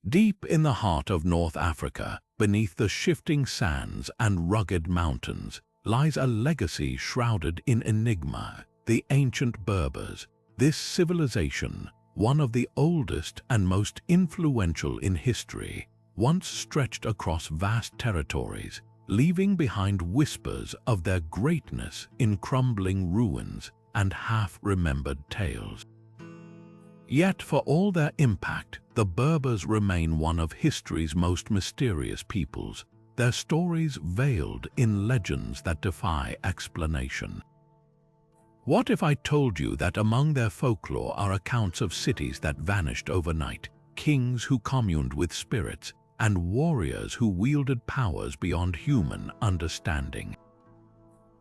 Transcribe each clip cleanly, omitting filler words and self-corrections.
Deep in the heart of North Africa, beneath the shifting sands and rugged mountains, lies a legacy shrouded in enigma, the ancient Berbers. This civilization, one of the oldest and most influential in history, once stretched across vast territories, leaving behind whispers of their greatness in crumbling ruins and half-remembered tales. Yet for all their impact, the Berbers remain one of history's most mysterious peoples, their stories veiled in legends that defy explanation. What if I told you that among their folklore are accounts of cities that vanished overnight, kings who communed with spirits, and warriors who wielded powers beyond human understanding?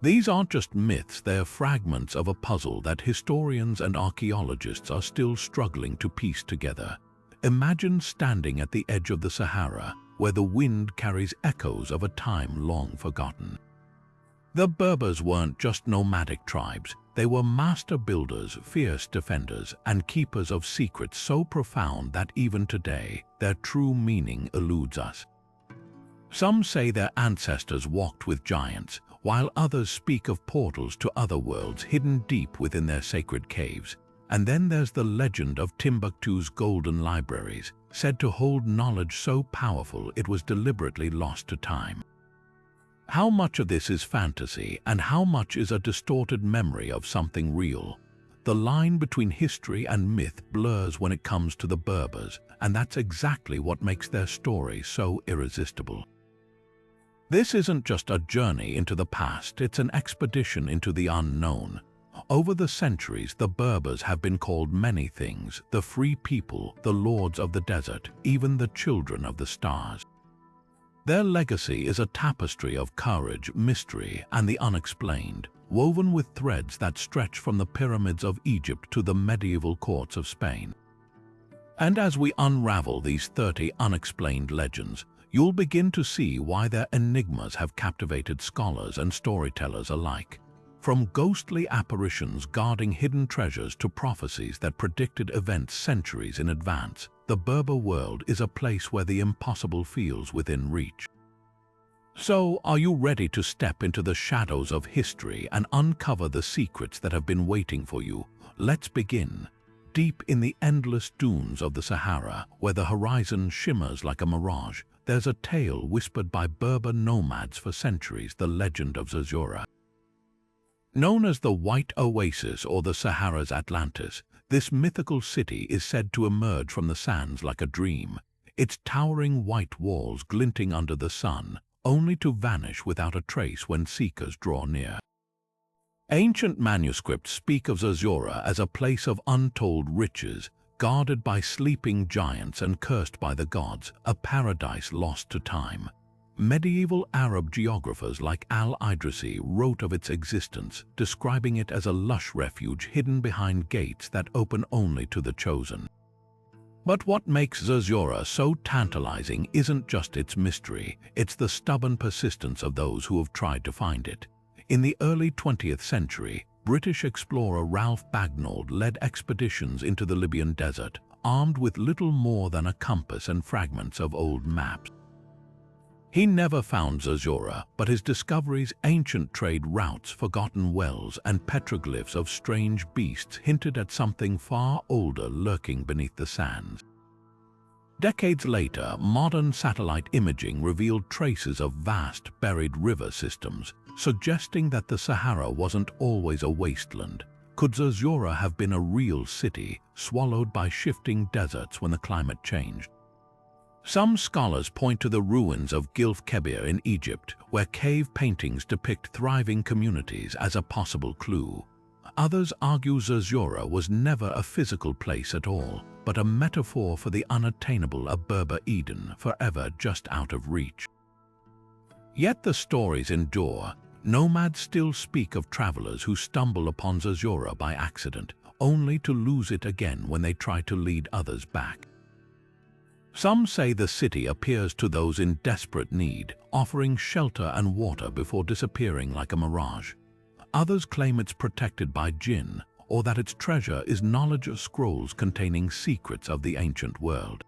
These aren't just myths, they are fragments of a puzzle that historians and archaeologists are still struggling to piece together. Imagine standing at the edge of the Sahara, where the wind carries echoes of a time long forgotten. The Berbers weren't just nomadic tribes, they were master builders, fierce defenders, and keepers of secrets so profound that even today, their true meaning eludes us. Some say their ancestors walked with giants, while others speak of portals to other worlds hidden deep within their sacred caves. And then there's the legend of Timbuktu's golden libraries, said to hold knowledge so powerful it was deliberately lost to time. How much of this is fantasy and how much is a distorted memory of something real? The line between history and myth blurs when it comes to the Berbers, and that's exactly what makes their story so irresistible. This isn't just a journey into the past, it's an expedition into the unknown. Over the centuries, the Berbers have been called many things: the free people, the lords of the desert, even the children of the stars. Their legacy is a tapestry of courage, mystery, and the unexplained, woven with threads that stretch from the pyramids of Egypt to the medieval courts of Spain. And as we unravel these 30 unexplained legends, you'll begin to see why their enigmas have captivated scholars and storytellers alike. From ghostly apparitions guarding hidden treasures to prophecies that predicted events centuries in advance, the Berber world is a place where the impossible feels within reach. So, are you ready to step into the shadows of history and uncover the secrets that have been waiting for you? Let's begin. Deep in the endless dunes of the Sahara, where the horizon shimmers like a mirage, there's a tale whispered by Berber nomads for centuries, the legend of Zerzura. Known as the White Oasis or the Sahara's Atlantis, this mythical city is said to emerge from the sands like a dream, its towering white walls glinting under the sun, only to vanish without a trace when seekers draw near. Ancient manuscripts speak of Zerzura as a place of untold riches, guarded by sleeping giants and cursed by the gods, a paradise lost to time. Medieval Arab geographers like Al-Idrisi wrote of its existence, describing it as a lush refuge hidden behind gates that open only to the chosen. But what makes Zerzura so tantalizing isn't just its mystery, it's the stubborn persistence of those who have tried to find it. In the early 20th century, British explorer Ralph Bagnold led expeditions into the Libyan desert, armed with little more than a compass and fragments of old maps. He never found Zerzura, but his discoveries, ancient trade routes, forgotten wells, and petroglyphs of strange beasts hinted at something far older lurking beneath the sands. Decades later, modern satellite imaging revealed traces of vast, buried river systems, suggesting that the Sahara wasn't always a wasteland. Could Zerzura have been a real city, swallowed by shifting deserts when the climate changed? Some scholars point to the ruins of Gilf Kebir in Egypt, where cave paintings depict thriving communities, as a possible clue. Others argue Zerzura was never a physical place at all, but a metaphor for the unattainable, a Berber Eden, forever just out of reach. Yet the stories endure. Nomads still speak of travelers who stumble upon Zerzura by accident, only to lose it again when they try to lead others back. Some say the city appears to those in desperate need, offering shelter and water before disappearing like a mirage. Others claim it's protected by djinn, or that its treasure is knowledge scrolls containing secrets of the ancient world.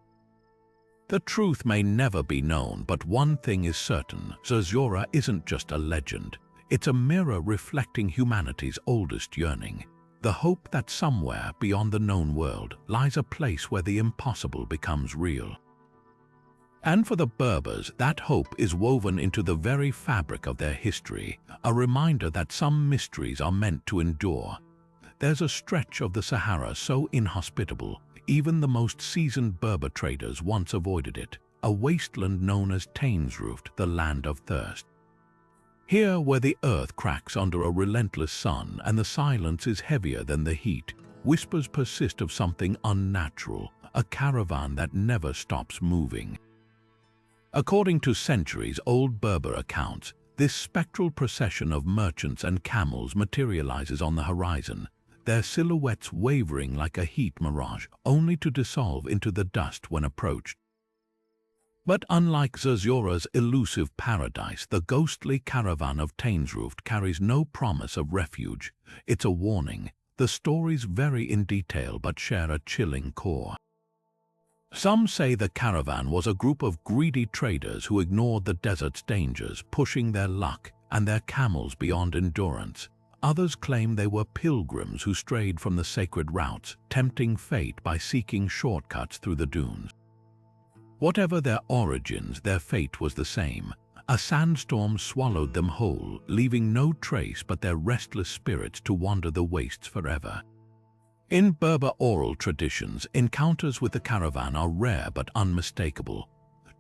The truth may never be known, but one thing is certain: Zerzura isn't just a legend. It's a mirror reflecting humanity's oldest yearning, the hope that somewhere beyond the known world lies a place where the impossible becomes real. And for the Berbers, that hope is woven into the very fabric of their history, a reminder that some mysteries are meant to endure. There's a stretch of the Sahara so inhospitable, even the most seasoned Berber traders once avoided it, a wasteland known as Tanesruft, the land of thirst. Here, where the earth cracks under a relentless sun and the silence is heavier than the heat, whispers persist of something unnatural, a caravan that never stops moving. According to centuries-old Berber accounts, this spectral procession of merchants and camels materializes on the horizon, their silhouettes wavering like a heat mirage, only to dissolve into the dust when approached. But unlike Zerzura's elusive paradise, the ghostly caravan of Tanesruft carries no promise of refuge. It's a warning. The stories vary in detail but share a chilling core. Some say the caravan was a group of greedy traders who ignored the desert's dangers, pushing their luck and their camels beyond endurance. Others claim they were pilgrims who strayed from the sacred routes, tempting fate by seeking shortcuts through the dunes. Whatever their origins, their fate was the same. A sandstorm swallowed them whole, leaving no trace but their restless spirits to wander the wastes forever. In Berber oral traditions, encounters with the caravan are rare but unmistakable.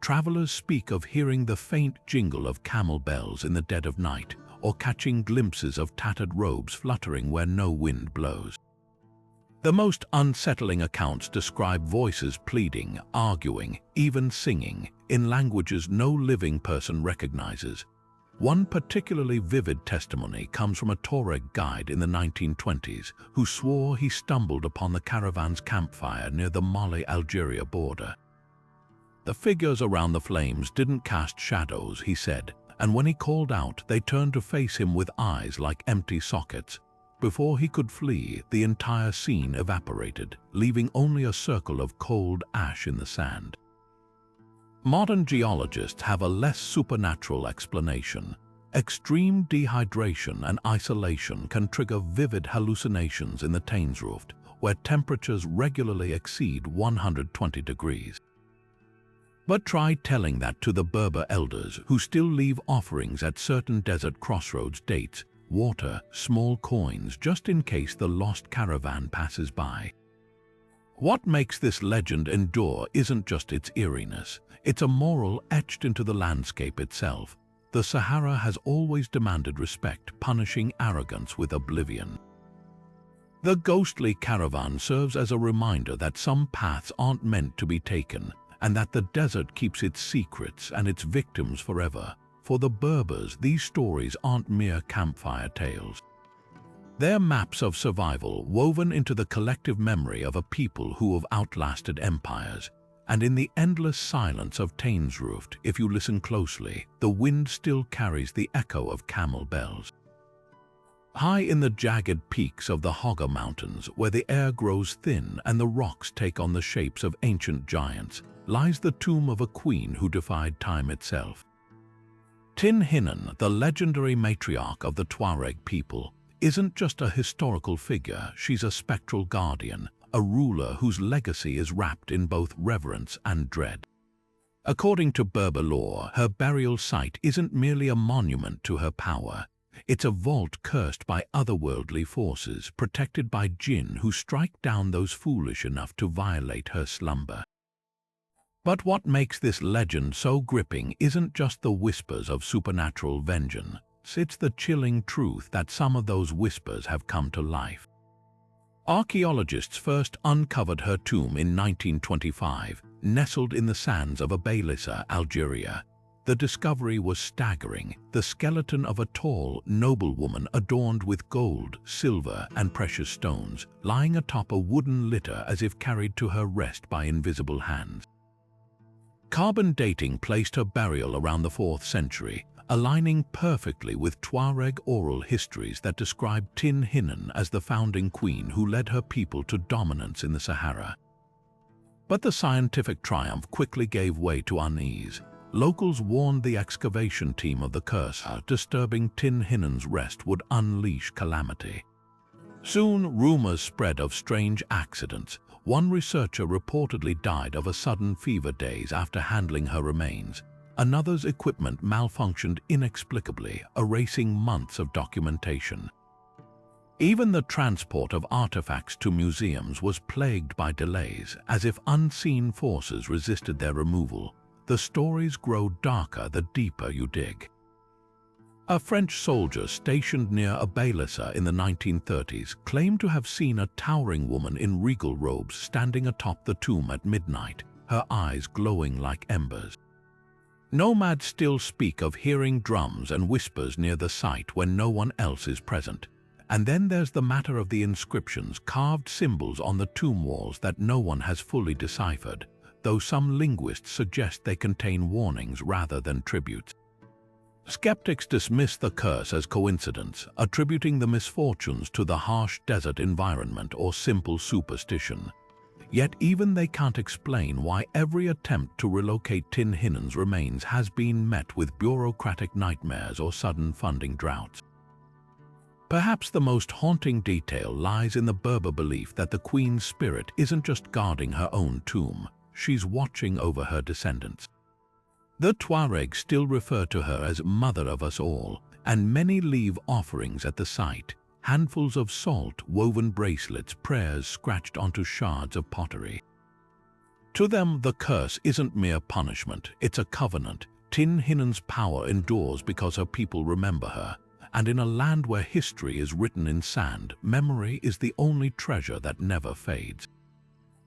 Travelers speak of hearing the faint jingle of camel bells in the dead of night, or catching glimpses of tattered robes fluttering where no wind blows. The most unsettling accounts describe voices pleading, arguing, even singing, in languages no living person recognizes. One particularly vivid testimony comes from a Tuareg guide in the 1920s who swore he stumbled upon the caravan's campfire near the Mali-Algeria border. The figures around the flames didn't cast shadows, he said, and when he called out, they turned to face him with eyes like empty sockets. Before he could flee, the entire scene evaporated, leaving only a circle of cold ash in the sand. Modern geologists have a less supernatural explanation. Extreme dehydration and isolation can trigger vivid hallucinations in the Tanesruft, where temperatures regularly exceed 120 degrees. But try telling that to the Berber elders, who still leave offerings at certain desert crossroads dates, water, small coins, just in case the lost caravan passes by. What makes this legend endure isn't just its eeriness, it's a moral etched into the landscape itself. The Sahara has always demanded respect, punishing arrogance with oblivion. The ghostly caravan serves as a reminder that some paths aren't meant to be taken, and that the desert keeps its secrets and its victims forever. For the Berbers, these stories aren't mere campfire tales. They're maps of survival woven into the collective memory of a people who have outlasted empires. And in the endless silence of Tanesruft, if you listen closely, the wind still carries the echo of camel bells. High in the jagged peaks of the Hogga Mountains, where the air grows thin and the rocks take on the shapes of ancient giants, lies the tomb of a queen who defied time itself. Tin Hinan, the legendary matriarch of the Tuareg people, isn't just a historical figure, she's a spectral guardian, a ruler whose legacy is wrapped in both reverence and dread. According to Berber lore, her burial site isn't merely a monument to her power. It's a vault cursed by otherworldly forces, protected by djinn who strike down those foolish enough to violate her slumber. But what makes this legend so gripping isn't just the whispers of supernatural vengeance. It's the chilling truth that some of those whispers have come to life. Archaeologists first uncovered her tomb in 1925, nestled in the sands of Abaelissa, Algeria. The discovery was staggering, the skeleton of a tall, noble woman adorned with gold, silver, and precious stones, lying atop a wooden litter as if carried to her rest by invisible hands. Carbon dating placed her burial around the 4th century, aligning perfectly with Tuareg oral histories that describe Tin Hinan as the founding queen who led her people to dominance in the Sahara. But the scientific triumph quickly gave way to unease. Locals warned the excavation team of the curse disturbing Tin Hinen's rest would unleash calamity. Soon, rumors spread of strange accidents. One researcher reportedly died of a sudden fever days after handling her remains. Another's equipment malfunctioned inexplicably, erasing months of documentation. Even the transport of artifacts to museums was plagued by delays, as if unseen forces resisted their removal. The stories grow darker the deeper you dig. A French soldier stationed near Abalissa in the 1930s claimed to have seen a towering woman in regal robes standing atop the tomb at midnight, her eyes glowing like embers. Nomads still speak of hearing drums and whispers near the site when no one else is present. And then there's the matter of the inscriptions, carved symbols on the tomb walls that no one has fully deciphered, though some linguists suggest they contain warnings rather than tributes. Skeptics dismiss the curse as coincidence, attributing the misfortunes to the harsh desert environment or simple superstition. Yet even they can't explain why every attempt to relocate Tin Hinen's remains has been met with bureaucratic nightmares or sudden funding droughts. Perhaps the most haunting detail lies in the Berber belief that the Queen's spirit isn't just guarding her own tomb, she's watching over her descendants. The Tuaregs still refer to her as Mother of us all, and many leave offerings at the site, handfuls of salt, woven bracelets, prayers scratched onto shards of pottery. To them, the curse isn't mere punishment, it's a covenant. Tin Hinen's power endures because her people remember her, and in a land where history is written in sand, memory is the only treasure that never fades.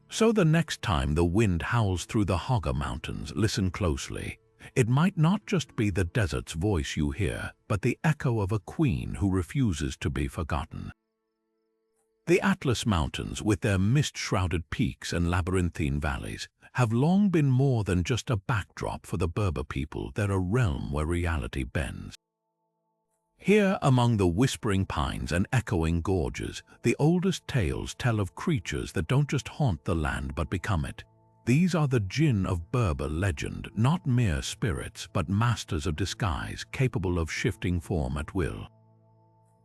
So the next time the wind howls through the Hogga Mountains, listen closely. It might not just be the desert's voice you hear, but the echo of a queen who refuses to be forgotten. The Atlas Mountains, with their mist-shrouded peaks and labyrinthine valleys, have long been more than just a backdrop for the Berber people. They're a realm where reality bends. Here, among the whispering pines and echoing gorges, the oldest tales tell of creatures that don't just haunt the land but become it. These are the djinn of Berber legend, not mere spirits, but masters of disguise capable of shifting form at will.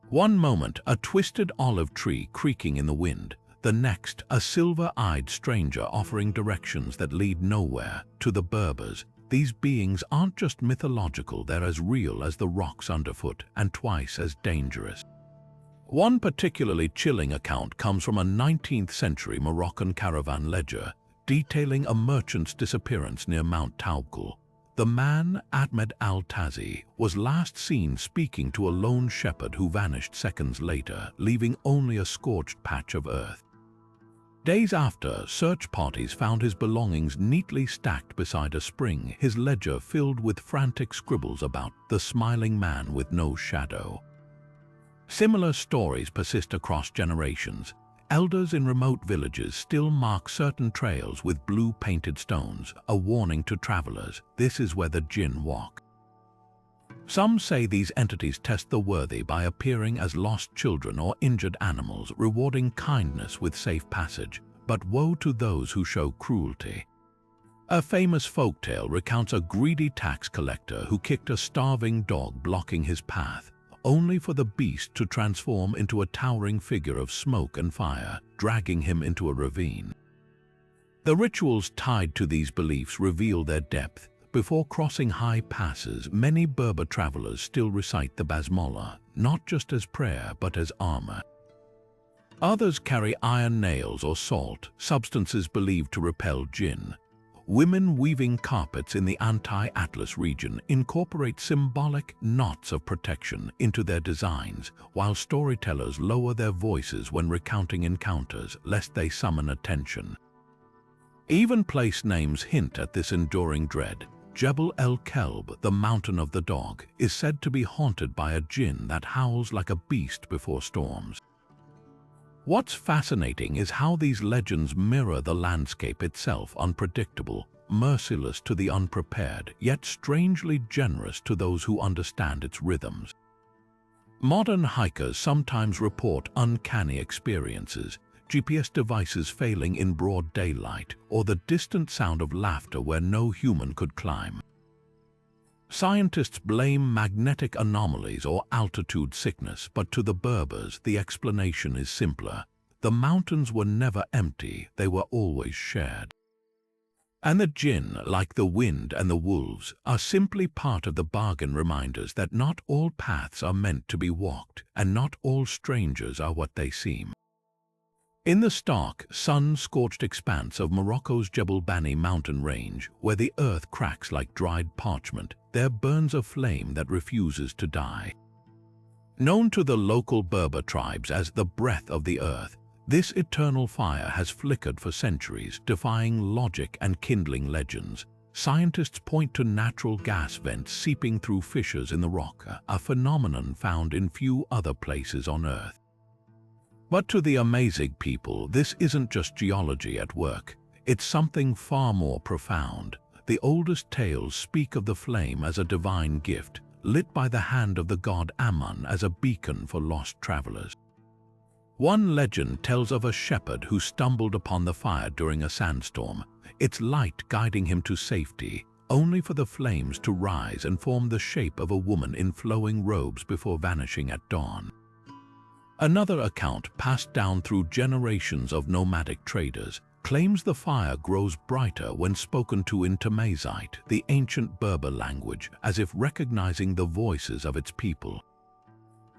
One moment, a twisted olive tree creaking in the wind. The next, a silver-eyed stranger offering directions that lead nowhere. To the Berbers, these beings aren't just mythological, they're as real as the rocks underfoot and twice as dangerous. One particularly chilling account comes from a 19th-century Moroccan caravan ledger, detailing a merchant's disappearance near Mount Taubkul. The man, Ahmed al-Tazi, was last seen speaking to a lone shepherd who vanished seconds later, leaving only a scorched patch of earth. Days after, search parties found his belongings neatly stacked beside a spring, his ledger filled with frantic scribbles about the smiling man with no shadow. Similar stories persist across generations. Elders in remote villages still mark certain trails with blue painted stones, a warning to travelers, this is where the djinn walk. Some say these entities test the worthy by appearing as lost children or injured animals, rewarding kindness with safe passage, but woe to those who show cruelty. A famous folktale recounts a greedy tax collector who kicked a starving dog blocking his path, only for the beast to transform into a towering figure of smoke and fire, dragging him into a ravine. The rituals tied to these beliefs reveal their depth. Before crossing high passes, many Berber travelers still recite the basmala, not just as prayer but as armor. Others carry iron nails or salt, substances believed to repel jinn. Women weaving carpets in the anti-Atlas region incorporate symbolic knots of protection into their designs, while storytellers lower their voices when recounting encounters, lest they summon attention. Even place names hint at this enduring dread. Jebel el-Kelb, the mountain of the dog, is said to be haunted by a djinn that howls like a beast before storms. What's fascinating is how these legends mirror the landscape itself, unpredictable, merciless to the unprepared, yet strangely generous to those who understand its rhythms. Modern hikers sometimes report uncanny experiences, GPS devices failing in broad daylight, or the distant sound of laughter where no human could climb. Scientists blame magnetic anomalies or altitude sickness, but to the Berbers, the explanation is simpler. The mountains were never empty, they were always shared. And the djinn, like the wind and the wolves, are simply part of the bargain, reminders that not all paths are meant to be walked, and not all strangers are what they seem. In the stark, sun-scorched expanse of Morocco's Jebel Bani mountain range, where the earth cracks like dried parchment, there burns a flame that refuses to die. Known to the local Berber tribes as the breath of the earth, this eternal fire has flickered for centuries, defying logic and kindling legends. Scientists point to natural gas vents seeping through fissures in the rock, a phenomenon found in few other places on Earth. But to the amazing people, this isn't just geology at work. It's something far more profound. The oldest tales speak of the flame as a divine gift, lit by the hand of the god Amun as a beacon for lost travelers. One legend tells of a shepherd who stumbled upon the fire during a sandstorm, its light guiding him to safety, only for the flames to rise and form the shape of a woman in flowing robes before vanishing at dawn. Another account, passed down through generations of nomadic traders, claims the fire grows brighter when spoken to in Tamazight, the ancient Berber language, as if recognizing the voices of its people.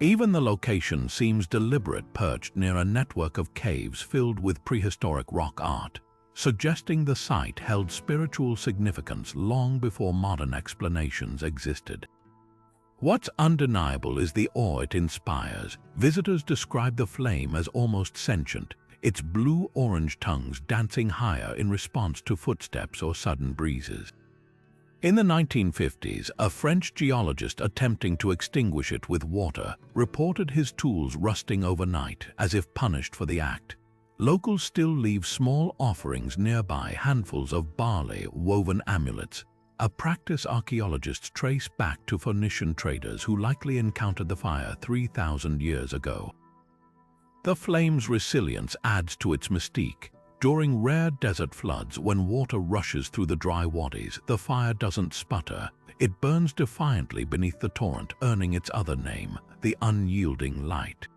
Even the location seems deliberate, perched near a network of caves filled with prehistoric rock art, suggesting the site held spiritual significance long before modern explanations existed. What's undeniable is the awe it inspires. Visitors describe the flame as almost sentient, its blue-orange tongues dancing higher in response to footsteps or sudden breezes. In the 1950s, a French geologist attempting to extinguish it with water reported his tools rusting overnight, as if punished for the act. Locals still leave small offerings nearby, handfuls of barley woven amulets, a practice archaeologists trace back to Phoenician traders who likely encountered the fire 3,000 years ago. The flame's resilience adds to its mystique. During rare desert floods, when water rushes through the dry wadis, the fire doesn't sputter. It burns defiantly beneath the torrent, earning its other name, the unyielding light.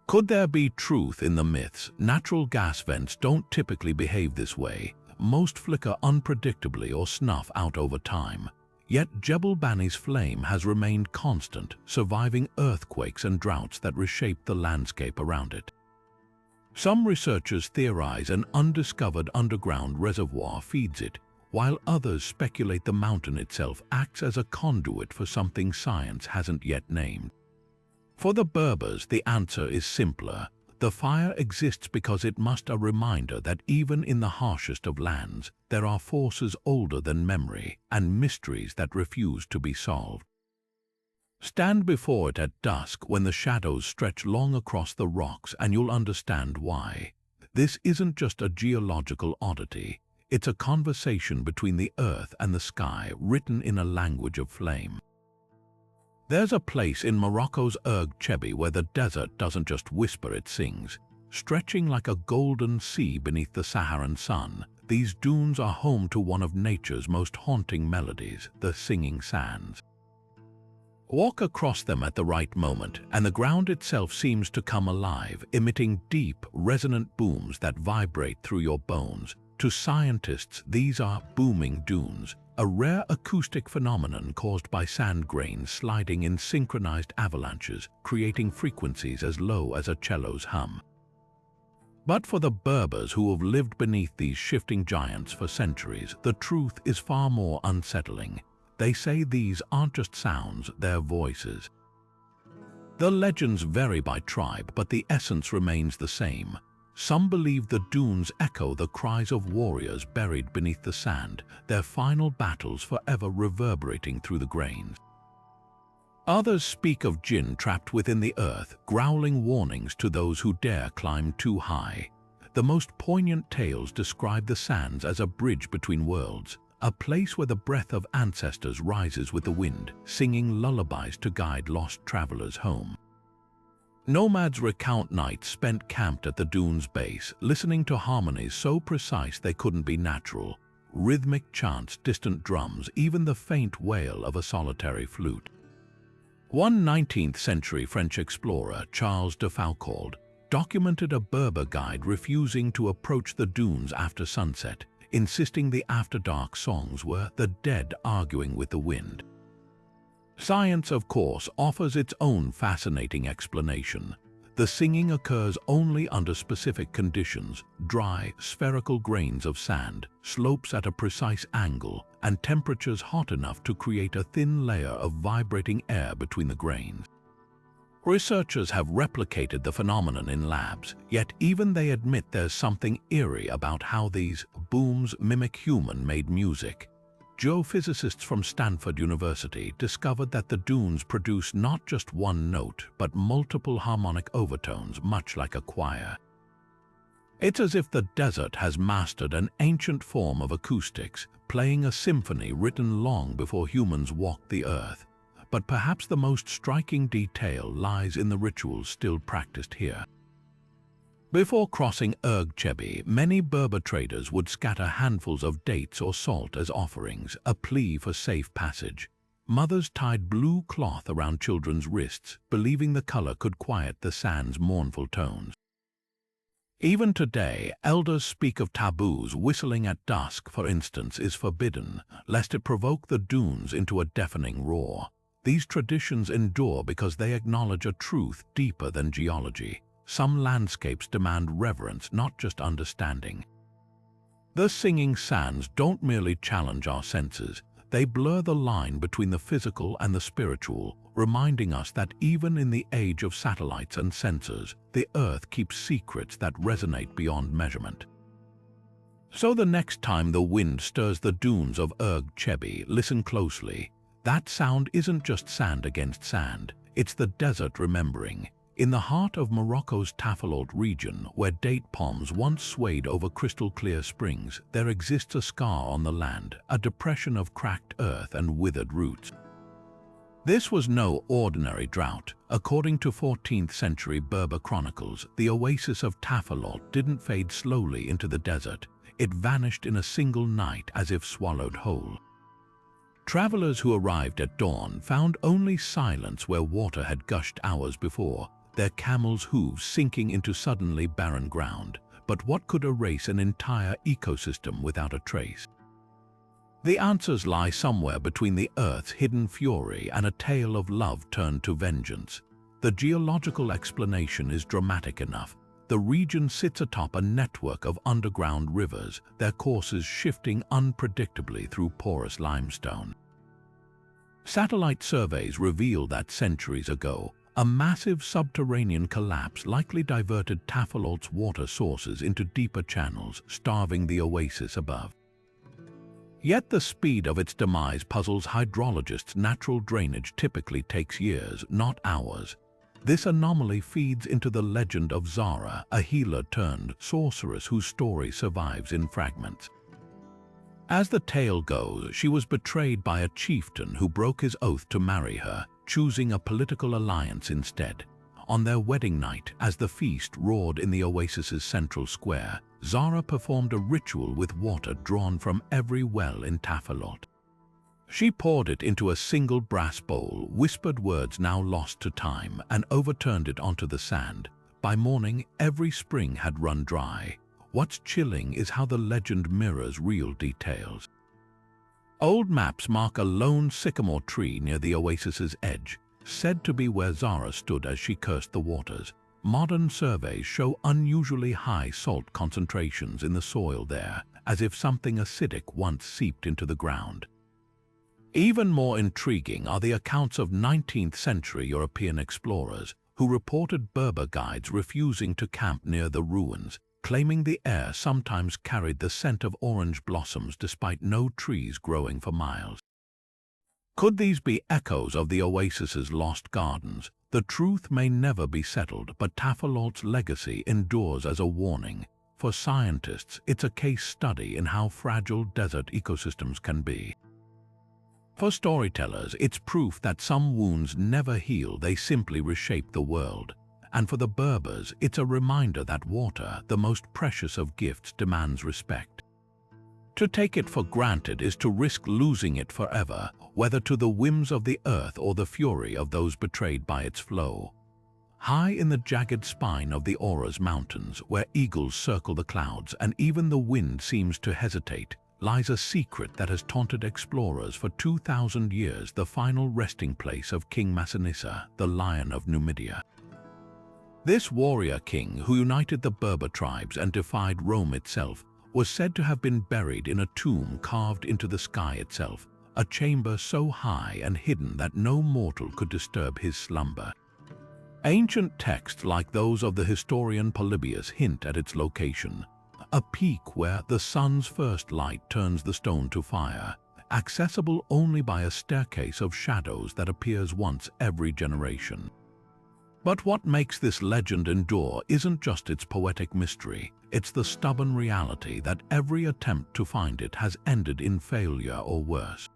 Could there be truth in the myths? Natural gas vents don't typically behave this way. Most flicker unpredictably or snuff out over time. Yet Jebel Bani's flame has remained constant, surviving earthquakes and droughts that reshape the landscape around it. Some researchers theorize an undiscovered underground reservoir feeds it, while others speculate the mountain itself acts as a conduit for something science hasn't yet named. For the Berbers, the answer is simpler. The fire exists because it must be a reminder that even in the harshest of lands, there are forces older than memory and mysteries that refuse to be solved. Stand before it at dusk when the shadows stretch long across the rocks, and you'll understand why. This isn't just a geological oddity, it's a conversation between the earth and the sky, written in a language of flame. There's a place in Morocco's Erg Chebi where the desert doesn't just whisper, it sings. Stretching like a golden sea beneath the Saharan sun, these dunes are home to one of nature's most haunting melodies, the singing sands. Walk across them at the right moment, and the ground itself seems to come alive, emitting deep, resonant booms that vibrate through your bones. To scientists, these are booming dunes, a rare acoustic phenomenon caused by sand grains sliding in synchronized avalanches, creating frequencies as low as a cello's hum. But for the Berbers who have lived beneath these shifting giants for centuries, the truth is far more unsettling. They say these aren't just sounds, they're voices. The legends vary by tribe, but the essence remains the same. Some believe the dunes echo the cries of warriors buried beneath the sand, their final battles forever reverberating through the grains. Others speak of djinn trapped within the earth, growling warnings to those who dare climb too high. The most poignant tales describe the sands as a bridge between worlds, a place where the breath of ancestors rises with the wind, singing lullabies to guide lost travelers home. Nomads recount nights spent camped at the dune's base, listening to harmonies so precise they couldn't be natural. Rhythmic chants, distant drums, even the faint wail of a solitary flute. One 19th-century French explorer, Charles de Foucauld, documented a Berber guide refusing to approach the dunes after sunset, insisting the after-dark songs were the dead arguing with the wind. Science, of course, offers its own fascinating explanation. The singing occurs only under specific conditions: dry, spherical grains of sand, slopes at a precise angle, and temperatures hot enough to create a thin layer of vibrating air between the grains. Researchers have replicated the phenomenon in labs, yet even they admit there's something eerie about how these booms mimic human-made music. Geophysicists from Stanford University discovered that the dunes produce not just one note, but multiple harmonic overtones, much like a choir. It's as if the desert has mastered an ancient form of acoustics, playing a symphony written long before humans walked the earth. But perhaps the most striking detail lies in the rituals still practiced here. Before crossing Erg Chebi, many Berber traders would scatter handfuls of dates or salt as offerings, a plea for safe passage. Mothers tied blue cloth around children's wrists, believing the color could quiet the sand's mournful tones. Even today, elders speak of taboos. Whistling at dusk, for instance, is forbidden, lest it provoke the dunes into a deafening roar. These traditions endure because they acknowledge a truth deeper than geology. Some landscapes demand reverence, not just understanding. The singing sands don't merely challenge our senses, they blur the line between the physical and the spiritual, reminding us that even in the age of satellites and sensors, the Earth keeps secrets that resonate beyond measurement. So the next time the wind stirs the dunes of Erg Chebi, listen closely. That sound isn't just sand against sand, it's the desert remembering. In the heart of Morocco's Tafilalt region, where date palms once swayed over crystal-clear springs, there exists a scar on the land, a depression of cracked earth and withered roots. This was no ordinary drought. According to 14th-century Berber chronicles, the oasis of Tafilalt didn't fade slowly into the desert. It vanished in a single night as if swallowed whole. Travelers who arrived at dawn found only silence where water had gushed hours before, their camels' hooves sinking into suddenly barren ground. But what could erase an entire ecosystem without a trace? The answers lie somewhere between the Earth's hidden fury and a tale of love turned to vengeance. The geological explanation is dramatic enough. The region sits atop a network of underground rivers, their courses shifting unpredictably through porous limestone. Satellite surveys reveal that centuries ago, a massive subterranean collapse likely diverted Tafilalt's water sources into deeper channels, starving the oasis above. Yet the speed of its demise puzzles hydrologists. Natural drainage typically takes years, not hours. This anomaly feeds into the legend of Zara, a healer-turned-sorceress whose story survives in fragments. As the tale goes, she was betrayed by a chieftain who broke his oath to marry her, choosing a political alliance instead. On their wedding night, as the feast roared in the oasis's central square, Zara performed a ritual with water drawn from every well in Tafilalt. She poured it into a single brass bowl, whispered words now lost to time, and overturned it onto the sand. By morning, every spring had run dry. What's chilling is how the legend mirrors real details. Old maps mark a lone sycamore tree near the oasis's edge, said to be where Zara stood as she cursed the waters. Modern surveys show unusually high salt concentrations in the soil there, as if something acidic once seeped into the ground. Even more intriguing are the accounts of 19th-century European explorers who reported Berber guides refusing to camp near the ruins, claiming the air sometimes carried the scent of orange blossoms despite no trees growing for miles. Could these be echoes of the oasis's lost gardens? The truth may never be settled, but Tafilalt's legacy endures as a warning. For scientists, it's a case study in how fragile desert ecosystems can be. For storytellers, it's proof that some wounds never heal, they simply reshape the world. and for the Berbers, it's a reminder that water, the most precious of gifts, demands respect. To take it for granted is to risk losing it forever, whether to the whims of the earth or the fury of those betrayed by its flow. High in the jagged spine of the Aura's mountains, where eagles circle the clouds and even the wind seems to hesitate, lies a secret that has taunted explorers for 2,000 years, the final resting place of King Massinissa, the Lion of Numidia. This warrior king, who united the Berber tribes and defied Rome itself, was said to have been buried in a tomb carved into the sky itself, a chamber so high and hidden that no mortal could disturb his slumber. Ancient texts like those of the historian Polybius hint at its location, a peak where the sun's first light turns the stone to fire, accessible only by a staircase of shadows that appears once every generation. But what makes this legend endure isn't just its poetic mystery, it's the stubborn reality that every attempt to find it has ended in failure or worse.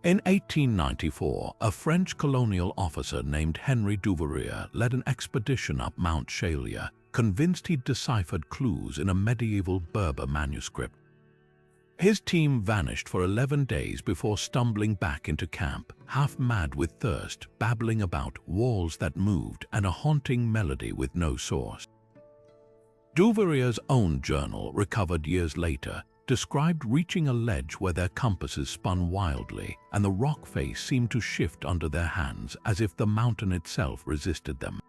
In 1894, a French colonial officer named Henry Duveyrier led an expedition up Mount Chaleur, convinced he'd deciphered clues in a medieval Berber manuscript. His team vanished for 11 days before stumbling back into camp, half mad with thirst, babbling about walls that moved and a haunting melody with no source. Duverier's own journal, recovered years later, described reaching a ledge where their compasses spun wildly and the rock face seemed to shift under their hands as if the mountain itself resisted them.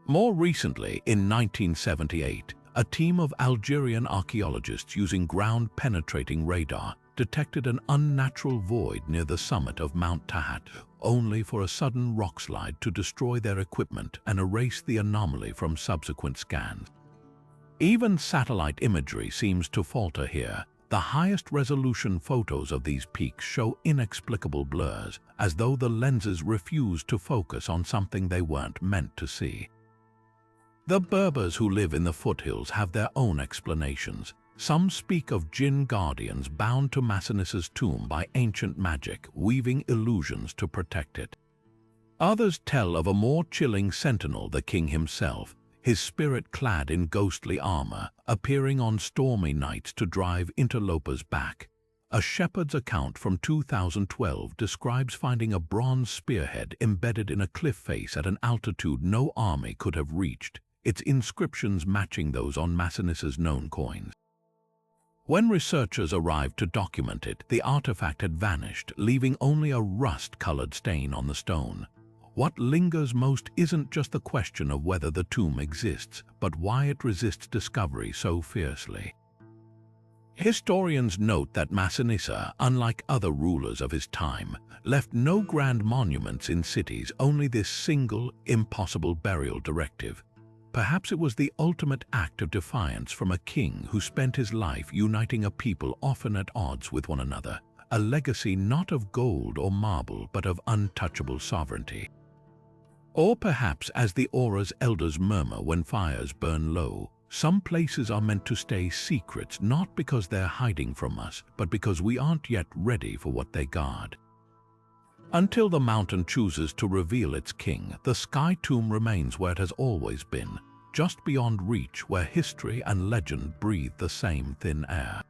More recently, in 1978, a team of Algerian archaeologists using ground-penetrating radar detected an unnatural void near the summit of Mount Tahat, only for a sudden rockslide to destroy their equipment and erase the anomaly from subsequent scans. Even satellite imagery seems to falter here. The highest resolution photos of these peaks show inexplicable blurs, as though the lenses refuse to focus on something they weren't meant to see. The Berbers who live in the foothills have their own explanations. Some speak of djinn guardians bound to Massinissa's tomb by ancient magic, weaving illusions to protect it. Others tell of a more chilling sentinel, the king himself, his spirit clad in ghostly armor, appearing on stormy nights to drive interlopers back. A shepherd's account from 2012 describes finding a bronze spearhead embedded in a cliff face at an altitude no army could have reached, its inscriptions matching those on Massinissa's known coins. When researchers arrived to document it, the artifact had vanished, leaving only a rust-colored stain on the stone. What lingers most isn't just the question of whether the tomb exists, but why it resists discovery so fiercely. Historians note that Massinissa, unlike other rulers of his time, left no grand monuments in cities, only this single, impossible burial directive. Perhaps it was the ultimate act of defiance from a king who spent his life uniting a people often at odds with one another, a legacy not of gold or marble but of untouchable sovereignty. Or perhaps, as the Aura's elders murmur when fires burn low, some places are meant to stay secrets not because they're hiding from us, but because we aren't yet ready for what they guard. Until the mountain chooses to reveal its king, the sky tomb remains where it has always been, just beyond reach, where history and legend breathe the same thin air.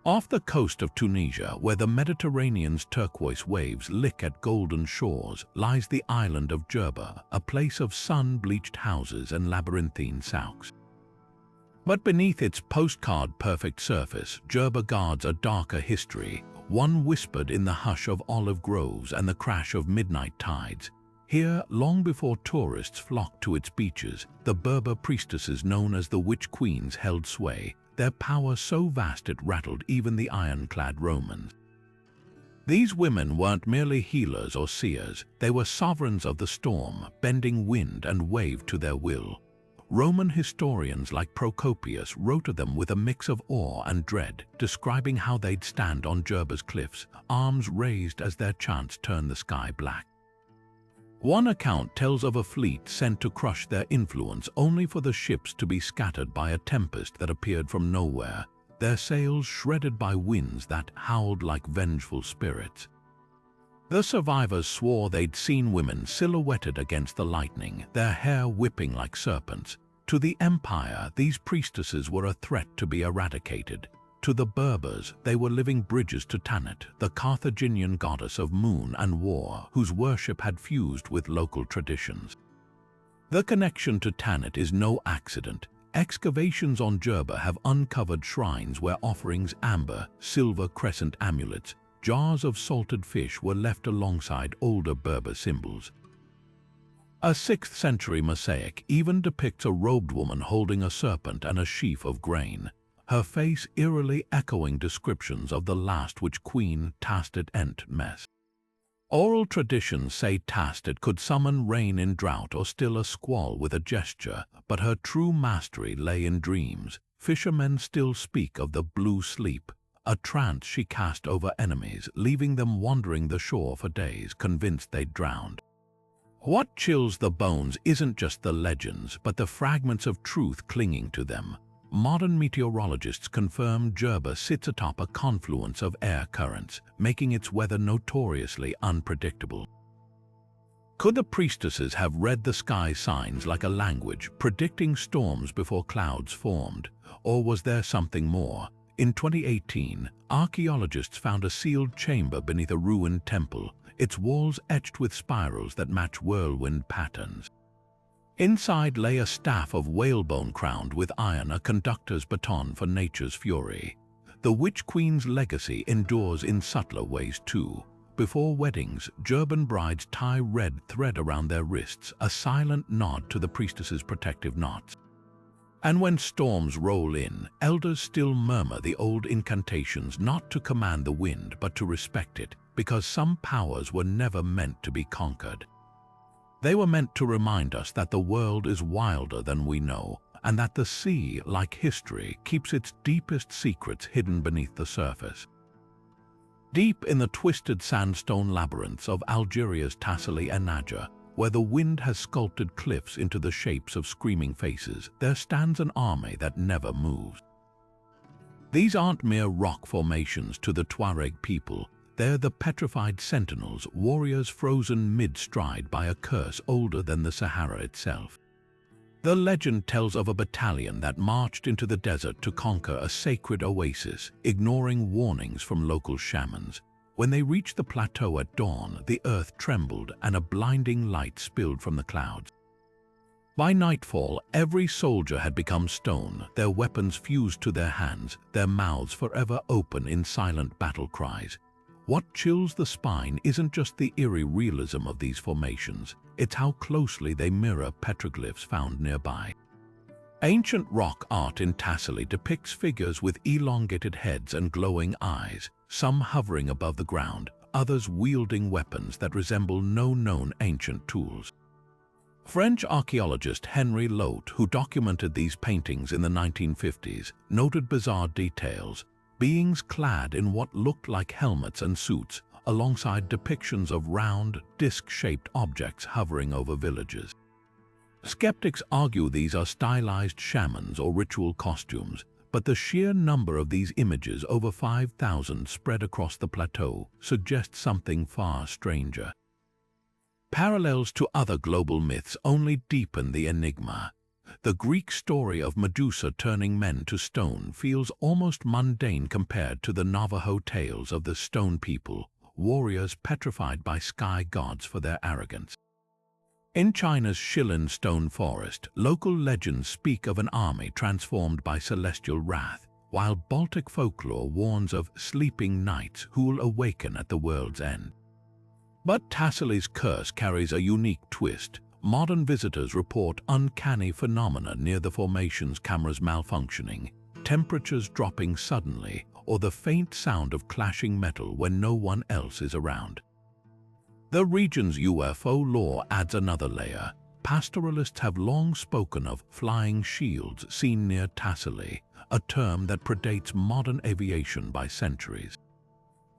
Off the coast of Tunisia, where the Mediterranean's turquoise waves lick at golden shores, lies the island of Jerba, a place of sun-bleached houses and labyrinthine souks. But beneath its postcard-perfect surface, Jerba guards a darker history, one whispered in the hush of olive groves and the crash of midnight tides. Here, long before tourists flocked to its beaches, the Berber priestesses known as the Witch Queens held sway, their power so vast it rattled even the ironclad Romans. These women weren't merely healers or seers, they were sovereigns of the storm, bending wind and wave to their will. Roman historians like Procopius wrote of them with a mix of awe and dread, describing how they'd stand on Jerba's cliffs, arms raised as their chants turned the sky black. One account tells of a fleet sent to crush their influence only for the ships to be scattered by a tempest that appeared from nowhere, their sails shredded by winds that howled like vengeful spirits. The survivors swore they'd seen women silhouetted against the lightning, their hair whipping like serpents. To the empire, these priestesses were a threat to be eradicated. To the Berbers, they were living bridges to Tanit, the Carthaginian goddess of moon and war, whose worship had fused with local traditions. The connection to Tanit is no accident. Excavations on Berber have uncovered shrines where offerings, amber, silver crescent amulets, jars of salted fish were left alongside older Berber symbols. A 6th century mosaic even depicts a robed woman holding a serpent and a sheaf of grain, her face eerily echoing descriptions of the last which Queen Tastet ent mess. Oral traditions say Tastet could summon rain in drought or still a squall with a gesture, but her true mastery lay in dreams. Fishermen still speak of the blue sleep, a trance she cast over enemies, leaving them wandering the shore for days, convinced they'd drowned. What chills the bones isn't just the legends, but the fragments of truth clinging to them. Modern meteorologists confirm Berber sits atop a confluence of air currents, making its weather notoriously unpredictable. Could the priestesses have read the sky signs like a language, predicting storms before clouds formed? Or was there something more? In 2018, archaeologists found a sealed chamber beneath a ruined temple, its walls etched with spirals that match whirlwind patterns. Inside lay a staff of whalebone crowned with iron, a conductor's baton for nature's fury. The Witch Queen's legacy endures in subtler ways too. Before weddings, German brides tie red thread around their wrists, a silent nod to the priestess's protective knots. And when storms roll in, elders still murmur the old incantations, not to command the wind but to respect it, because some powers were never meant to be conquered. They were meant to remind us that the world is wilder than we know, and that the sea, like history, keeps its deepest secrets hidden beneath the surface. Deep in the twisted sandstone labyrinths of Algeria's Tassili and Naja, where the wind has sculpted cliffs into the shapes of screaming faces, there stands an army that never moves. These aren't mere rock formations to the Tuareg people. They're the petrified sentinels, warriors frozen mid-stride by a curse older than the Sahara itself. The legend tells of a battalion that marched into the desert to conquer a sacred oasis, ignoring warnings from local shamans. When they reached the plateau at dawn, the earth trembled and a blinding light spilled from the clouds. By nightfall, every soldier had become stone, their weapons fused to their hands, their mouths forever open in silent battle cries. What chills the spine isn't just the eerie realism of these formations, it's how closely they mirror petroglyphs found nearby. Ancient rock art in Tassili depicts figures with elongated heads and glowing eyes, some hovering above the ground, others wielding weapons that resemble no known ancient tools. French archaeologist Henri Lotte, who documented these paintings in the 1950s, noted bizarre details. Beings clad in what looked like helmets and suits, alongside depictions of round, disc-shaped objects hovering over villages. Skeptics argue these are stylized shamans or ritual costumes, but the sheer number of these images, over 5,000 spread across the plateau, suggests something far stranger. Parallels to other global myths only deepen the enigma. The Greek story of Medusa turning men to stone feels almost mundane compared to the Navajo tales of the stone people, warriors petrified by sky gods for their arrogance. In China's Shilin stone forest, local legends speak of an army transformed by celestial wrath, while Baltic folklore warns of sleeping knights who'll awaken at the world's end. But Tassili's curse carries a unique twist. Modern visitors report uncanny phenomena near the formation's cameras malfunctioning, temperatures dropping suddenly, or the faint sound of clashing metal when no one else is around. The region's UFO lore adds another layer. Pastoralists have long spoken of flying shields seen near Tassili, a term that predates modern aviation by centuries.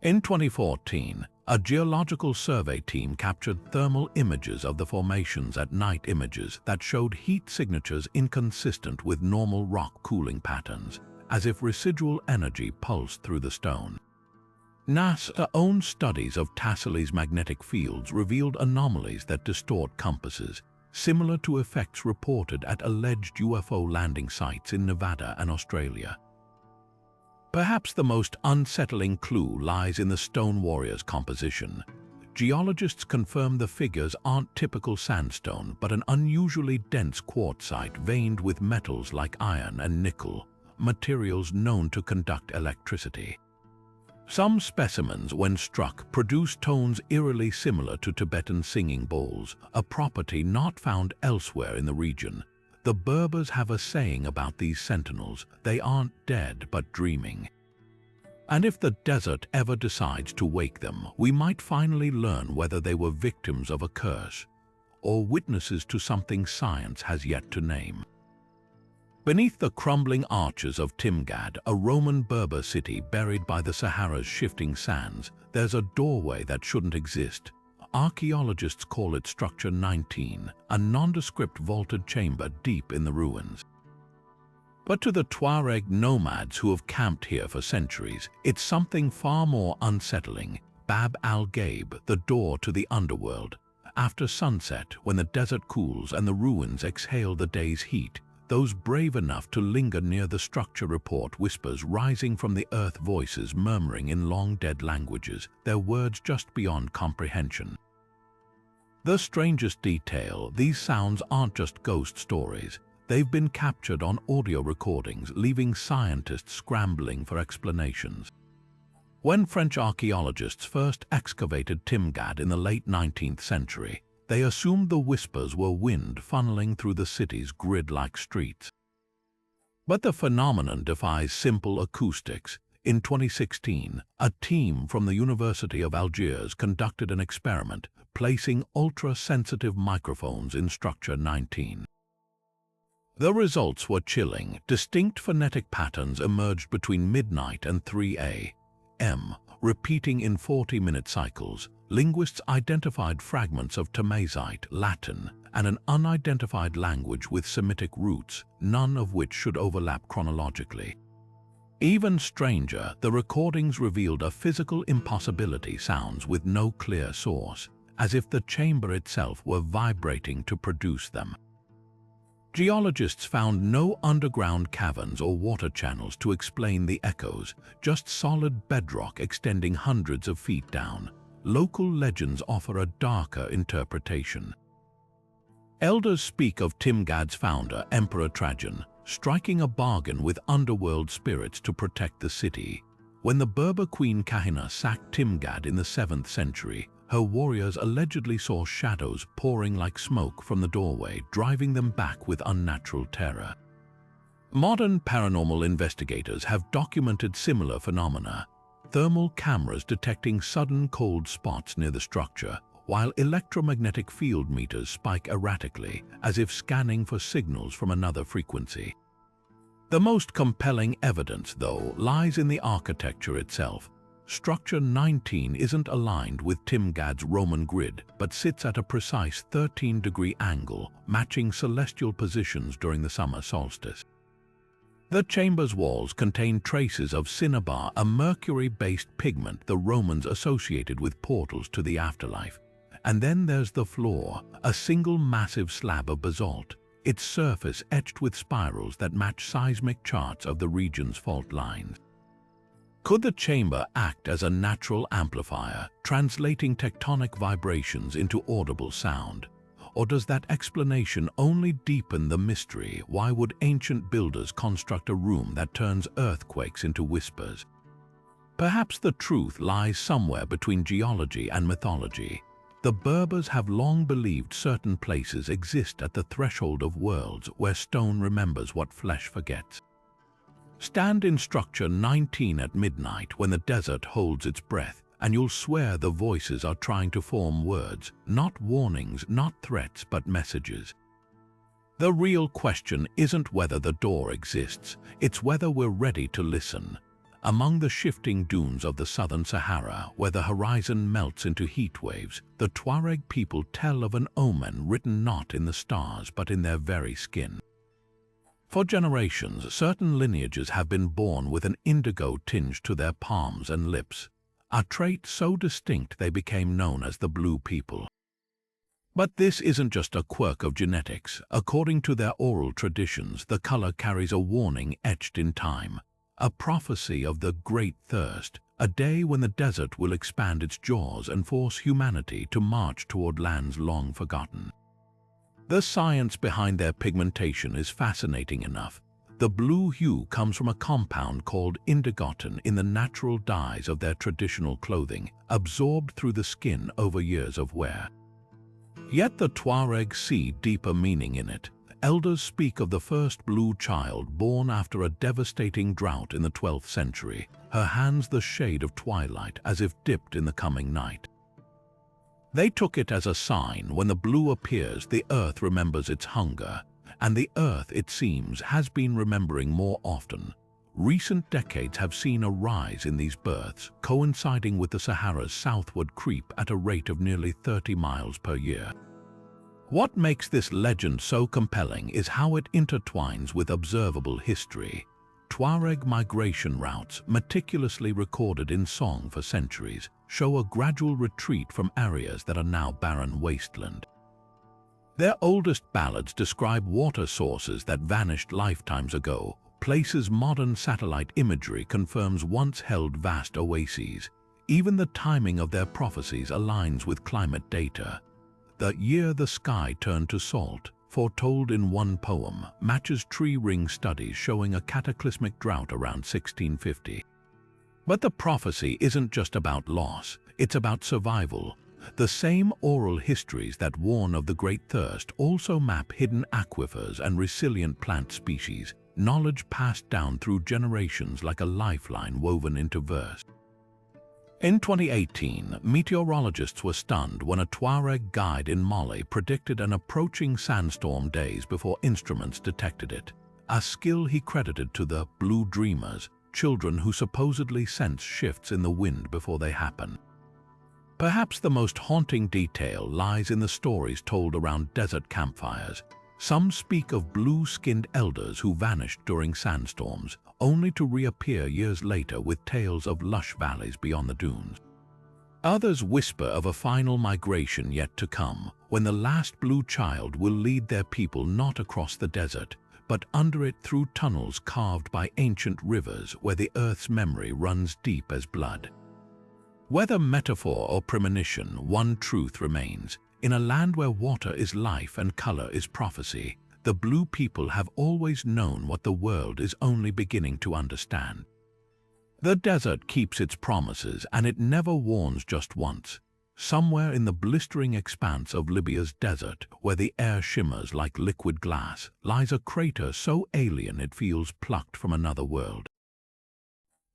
In 2014, a geological survey team captured thermal images of the formations at night, images that showed heat signatures inconsistent with normal rock cooling patterns, as if residual energy pulsed through the stone. NASA's own studies of Tassili's magnetic fields revealed anomalies that distort compasses, similar to effects reported at alleged UFO landing sites in Nevada and Australia. Perhaps the most unsettling clue lies in the stone warrior's composition. Geologists confirm the figures aren't typical sandstone, but an unusually dense quartzite veined with metals like iron and nickel, materials known to conduct electricity. Some specimens, when struck, produce tones eerily similar to Tibetan singing bowls, a property not found elsewhere in the region. The Berbers have a saying about these sentinels: they aren't dead but dreaming. And if the desert ever decides to wake them, we might finally learn whether they were victims of a curse or witnesses to something science has yet to name. Beneath the crumbling arches of Timgad, a Roman Berber city buried by the Sahara's shifting sands, there's a doorway that shouldn't exist. Archaeologists call it Structure 19, a nondescript vaulted chamber deep in the ruins. But to the Tuareg nomads who have camped here for centuries, it's something far more unsettling. Bab al-Gaib, the door to the underworld. After sunset, when the desert cools and the ruins exhale the day's heat, those brave enough to linger near the structure report whispers rising from the earth, voices murmuring in long-dead languages, their words just beyond comprehension. The strangest detail, these sounds aren't just ghost stories. They've been captured on audio recordings, leaving scientists scrambling for explanations. When French archaeologists first excavated Timgad in the late 19th century, they assumed the whispers were wind funneling through the city's grid-like streets. But the phenomenon defies simple acoustics. In 2016, a team from the University of Algiers conducted an experiment, placing ultra-sensitive microphones in Structure 19. The results were chilling. Distinct phonetic patterns emerged between midnight and 3 a.m., repeating in 40-minute cycles. Linguists identified fragments of Tamazight, Latin, and an unidentified language with Semitic roots, none of which should overlap chronologically. Even stranger, the recordings revealed a physical impossibility: sounds with no clear source, as if the chamber itself were vibrating to produce them. Geologists found no underground caverns or water channels to explain the echoes, just solid bedrock extending hundreds of feet down. Local legends offer a darker interpretation. Elders speak of Timgad's founder, Emperor Trajan, striking a bargain with underworld spirits to protect the city. When the Berber queen Kahina sacked Timgad in the 7th century, her warriors allegedly saw shadows pouring like smoke from the doorway, driving them back with unnatural terror. Modern paranormal investigators have documented similar phenomena. Thermal cameras detecting sudden cold spots near the structure, while electromagnetic field meters spike erratically, as if scanning for signals from another frequency. The most compelling evidence, though, lies in the architecture itself. Structure 19 isn't aligned with Timgad's Roman grid, but sits at a precise 13-degree angle, matching celestial positions during the summer solstice. The chamber's walls contain traces of cinnabar, a mercury-based pigment the Romans associated with portals to the afterlife. And then there's the floor, a single massive slab of basalt, its surface etched with spirals that match seismic charts of the region's fault lines. Could the chamber act as a natural amplifier, translating tectonic vibrations into audible sound? Or does that explanation only deepen the mystery? Why would ancient builders construct a room that turns earthquakes into whispers? Perhaps the truth lies somewhere between geology and mythology. The Berbers have long believed certain places exist at the threshold of worlds where stone remembers what flesh forgets. Stand in Structure 19 at midnight when the desert holds its breath, and you'll swear the voices are trying to form words, not warnings, not threats, but messages. The real question isn't whether the door exists, it's whether we're ready to listen. Among the shifting dunes of the southern Sahara, where the horizon melts into heat waves, the Tuareg people tell of an omen written not in the stars but in their very skin. For generations, certain lineages have been born with an indigo tinge to their palms and lips. a trait so distinct they became known as the Blue People. But this isn't just a quirk of genetics. According to their oral traditions, the color carries a warning etched in time, a prophecy of the Great Thirst, a day when the desert will expand its jaws and force humanity to march toward lands long forgotten. The science behind their pigmentation is fascinating enough. The blue hue comes from a compound called indigotin in the natural dyes of their traditional clothing, absorbed through the skin over years of wear. Yet the Tuaregs see deeper meaning in it. Elders speak of the first blue child born after a devastating drought in the 12th century, her hands the shade of twilight as if dipped in the coming night. They took it as a sign when the blue appears, the earth remembers its hunger, and the earth, it seems, has been remembering more often. Recent decades have seen a rise in these births, coinciding with the Sahara's southward creep at a rate of nearly 30 miles per year. What makes this legend so compelling is how it intertwines with observable history. Tuareg migration routes, meticulously recorded in song for centuries, show a gradual retreat from areas that are now barren wasteland. Their oldest ballads describe water sources that vanished lifetimes ago, places modern satellite imagery confirms once held vast oases. Even the timing of their prophecies aligns with climate data. The year the sky turned to salt, foretold in one poem, matches tree ring studies showing a cataclysmic drought around 1650. But the prophecy isn't just about loss, it's about survival. The same oral histories that warn of the Great Thirst also map hidden aquifers and resilient plant species, knowledge passed down through generations like a lifeline woven into verse. In 2018, meteorologists were stunned when a Tuareg guide in Mali predicted an approaching sandstorm days before instruments detected it, a skill he credited to the Blue Dreamers, children who supposedly sense shifts in the wind before they happen. Perhaps the most haunting detail lies in the stories told around desert campfires. Some speak of blue-skinned elders who vanished during sandstorms, only to reappear years later with tales of lush valleys beyond the dunes. Others whisper of a final migration yet to come, when the last blue child will lead their people not across the desert, but under it through tunnels carved by ancient rivers where the earth's memory runs deep as blood. Whether metaphor or premonition, one truth remains. In a land where water is life and color is prophecy, the Blue People have always known what the world is only beginning to understand. The desert keeps its promises, and it never warns just once. Somewhere in the blistering expanse of Libya's desert, where the air shimmers like liquid glass, lies a crater so alien it feels plucked from another world.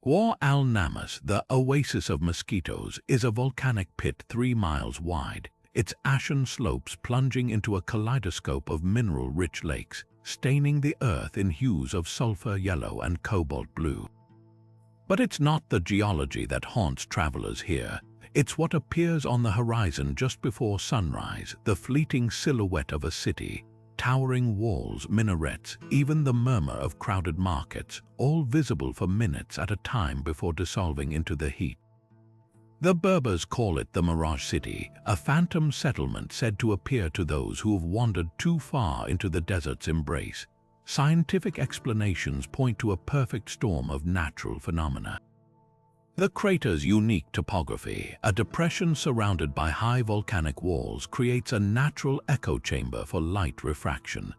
War al-Namas, the oasis of mosquitoes, is a volcanic pit 3 miles wide, its ashen slopes plunging into a kaleidoscope of mineral-rich lakes, staining the earth in hues of sulfur yellow and cobalt blue. But it's not the geology that haunts travelers here. It's what appears on the horizon just before sunrise, the fleeting silhouette of a city, towering walls, minarets, even the murmur of crowded markets, all visible for minutes at a time before dissolving into the heat. The Berbers call it the Mirage City, a phantom settlement said to appear to those who have wandered too far into the desert's embrace. Scientific explanations point to a perfect storm of natural phenomena. The crater's unique topography, a depression surrounded by high volcanic walls, creates a natural echo chamber for light refraction.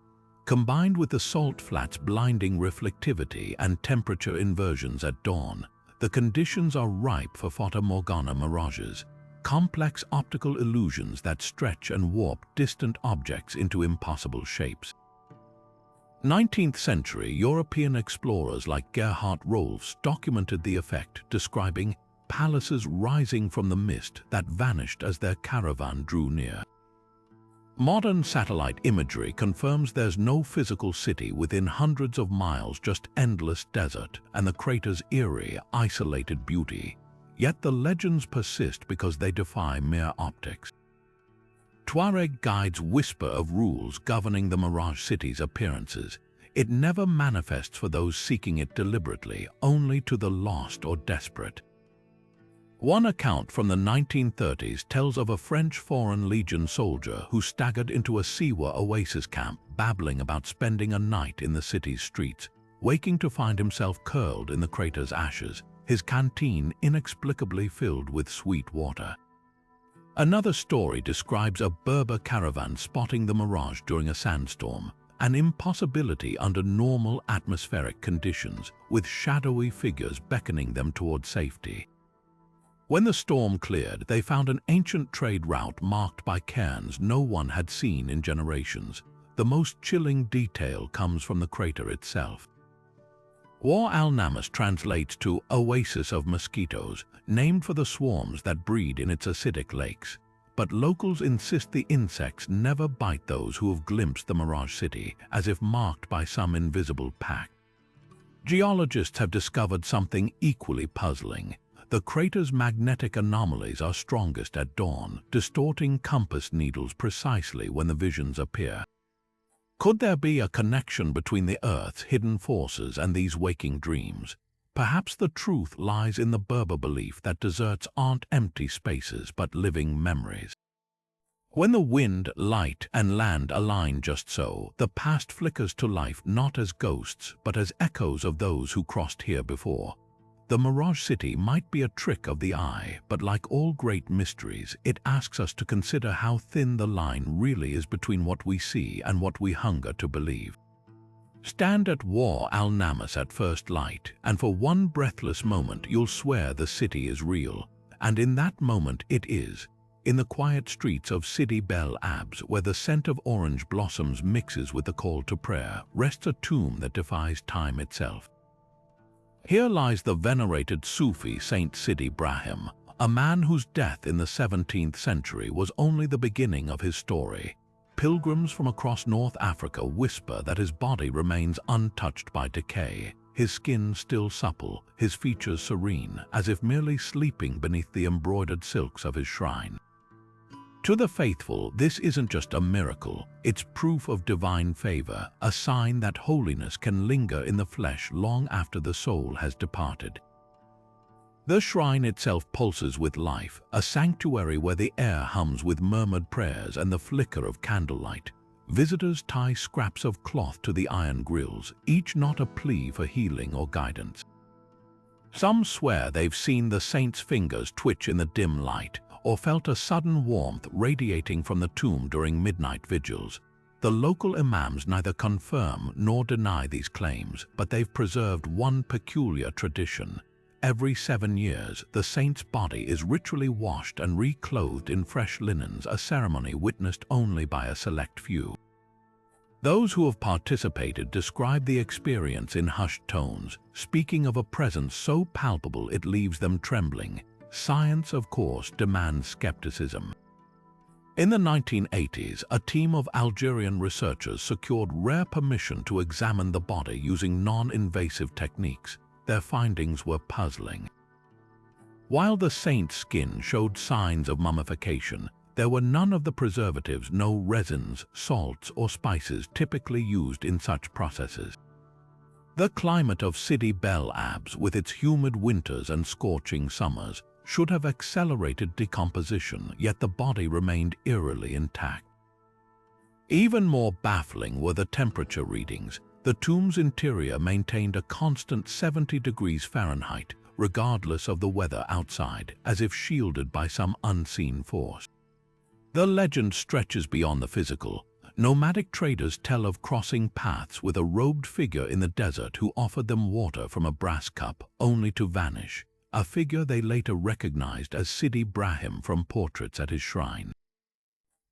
Combined with the salt flat's blinding reflectivity and temperature inversions at dawn, the conditions are ripe for Fata Morgana mirages, complex optical illusions that stretch and warp distant objects into impossible shapes. 19th century European explorers like Gerhard Rolfs documented the effect, describing palaces rising from the mist that vanished as their caravan drew near. Modern satellite imagery confirms there's no physical city within hundreds of miles, just endless desert and the crater's eerie, isolated beauty. Yet the legends persist because they defy mere optics. Tuareg guides whisper of rules governing the Mirage City's appearances. It never manifests for those seeking it deliberately, only to the lost or desperate. One account from the 1930s tells of a French Foreign Legion soldier who staggered into a Siwa oasis camp, babbling about spending a night in the city's streets, waking to find himself curled in the crater's ashes, his canteen inexplicably filled with sweet water. Another story describes a Berber caravan spotting the mirage during a sandstorm, an impossibility under normal atmospheric conditions, with shadowy figures beckoning them toward safety. When the storm cleared, they found an ancient trade route marked by cairns no one had seen in generations. The most chilling detail comes from the crater itself. War al-Namus translates to oasis of mosquitoes, named for the swarms that breed in its acidic lakes. But locals insist the insects never bite those who have glimpsed the Mirage City, as if marked by some invisible pact. Geologists have discovered something equally puzzling. The crater's magnetic anomalies are strongest at dawn, distorting compass needles precisely when the visions appear. Could there be a connection between the Earth's hidden forces and these waking dreams? Perhaps the truth lies in the Berber belief that deserts aren't empty spaces but living memories. When the wind, light, and land align just so, the past flickers to life not as ghosts but as echoes of those who crossed here before. The Mirage City might be a trick of the eye, but like all great mysteries, it asks us to consider how thin the line really is between what we see and what we hunger to believe. Stand at War al-Namus at first light, and for one breathless moment you'll swear the city is real. And in that moment it is. In the quiet streets of Sidi Bel Abs, where the scent of orange blossoms mixes with the call to prayer, rests a tomb that defies time itself. Here lies the venerated Sufi Saint Sidi Brahim, a man whose death in the 17th century was only the beginning of his story. Pilgrims from across North Africa whisper that his body remains untouched by decay, his skin still supple, his features serene, as if merely sleeping beneath the embroidered silks of his shrine. To the faithful, this isn't just a miracle, it's proof of divine favor, a sign that holiness can linger in the flesh long after the soul has departed. The shrine itself pulses with life, a sanctuary where the air hums with murmured prayers and the flicker of candlelight. Visitors tie scraps of cloth to the iron grills, each not a plea for healing or guidance. Some swear they've seen the saint's fingers twitch in the dim light, or felt a sudden warmth radiating from the tomb during midnight vigils. The local imams neither confirm nor deny these claims, but they've preserved one peculiar tradition. Every 7 years, the saint's body is ritually washed and reclothed in fresh linens, a ceremony witnessed only by a select few. Those who have participated describe the experience in hushed tones, speaking of a presence so palpable it leaves them trembling. Science, of course, demands skepticism. In the 1980s, a team of Algerian researchers secured rare permission to examine the body using non-invasive techniques. Their findings were puzzling. While the saint's skin showed signs of mummification, there were none of the preservatives, no resins, salts, or spices typically used in such processes. The climate of Sidi Bel Abs, with its humid winters and scorching summers, should have accelerated decomposition, yet the body remained eerily intact. Even more baffling were the temperature readings. The tomb's interior maintained a constant 70 degrees Fahrenheit, regardless of the weather outside, as if shielded by some unseen force. The legend stretches beyond the physical. Nomadic traders tell of crossing paths with a robed figure in the desert who offered them water from a brass cup, only to vanish, a figure they later recognized as Sidi Brahim from portraits at his shrine.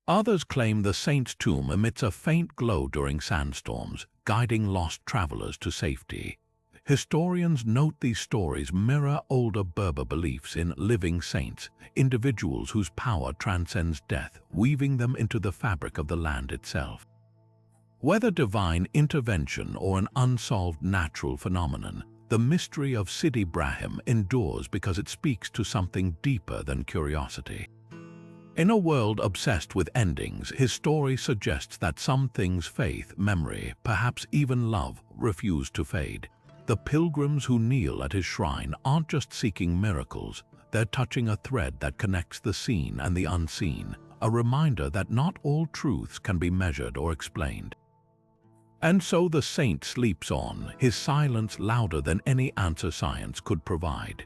Others claim the saint's tomb emits a faint glow during sandstorms, guiding lost travelers to safety. Historians note these stories mirror older Berber beliefs in living saints, individuals whose power transcends death, weaving them into the fabric of the land itself. Whether divine intervention or an unsolved natural phenomenon, the mystery of Sidi Brahim endures because it speaks to something deeper than curiosity. In a world obsessed with endings, his story suggests that some things, faith, memory, perhaps even love, refuse to fade. The pilgrims who kneel at his shrine aren't just seeking miracles, they're touching a thread that connects the seen and the unseen, a reminder that not all truths can be measured or explained. And so the saint sleeps on, his silence louder than any answer science could provide.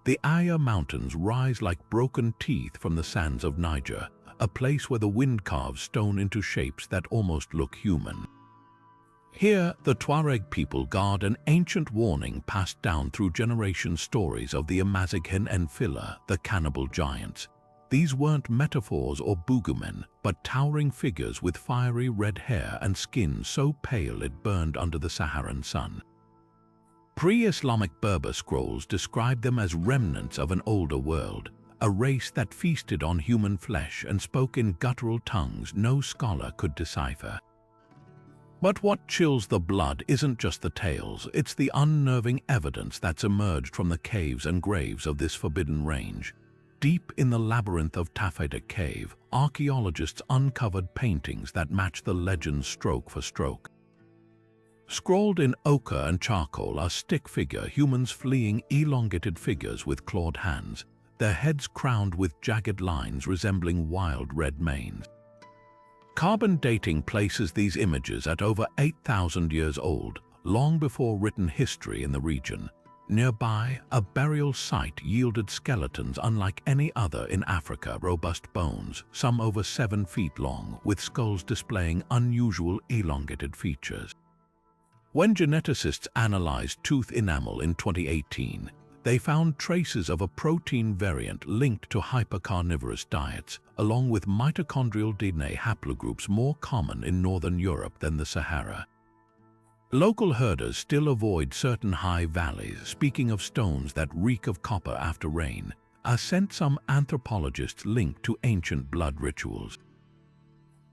The Aya Mountains rise like broken teeth from the sands of Niger, a place where the wind carves stone into shapes that almost look human. Here, the Tuareg people guard an ancient warning passed down through generation stories of the Amazigh and Fila, the cannibal giants. These weren't metaphors or boogeymen, but towering figures with fiery red hair and skin so pale it burned under the Saharan sun. Pre-Islamic Berber scrolls describe them as remnants of an older world, a race that feasted on human flesh and spoke in guttural tongues no scholar could decipher. But what chills the blood isn't just the tales, it's the unnerving evidence that's emerged from the caves and graves of this forbidden range. Deep in the labyrinth of Tafeta Cave, archaeologists uncovered paintings that match the legends stroke for stroke. Scrawled in ochre and charcoal are stick-figure humans fleeing elongated figures with clawed hands, their heads crowned with jagged lines resembling wild red manes. Carbon dating places these images at over 8,000 years old, long before written history in the region. Nearby, a burial site yielded skeletons unlike any other in Africa, robust bones, some over 7 feet long, with skulls displaying unusual elongated features. When geneticists analyzed tooth enamel in 2018, they found traces of a protein variant linked to hypercarnivorous diets, along with mitochondrial DNA haplogroups more common in northern Europe than the Sahara. Local herders still avoid certain high valleys, speaking of stones that reek of copper after rain, a scent some anthropologists link to ancient blood rituals.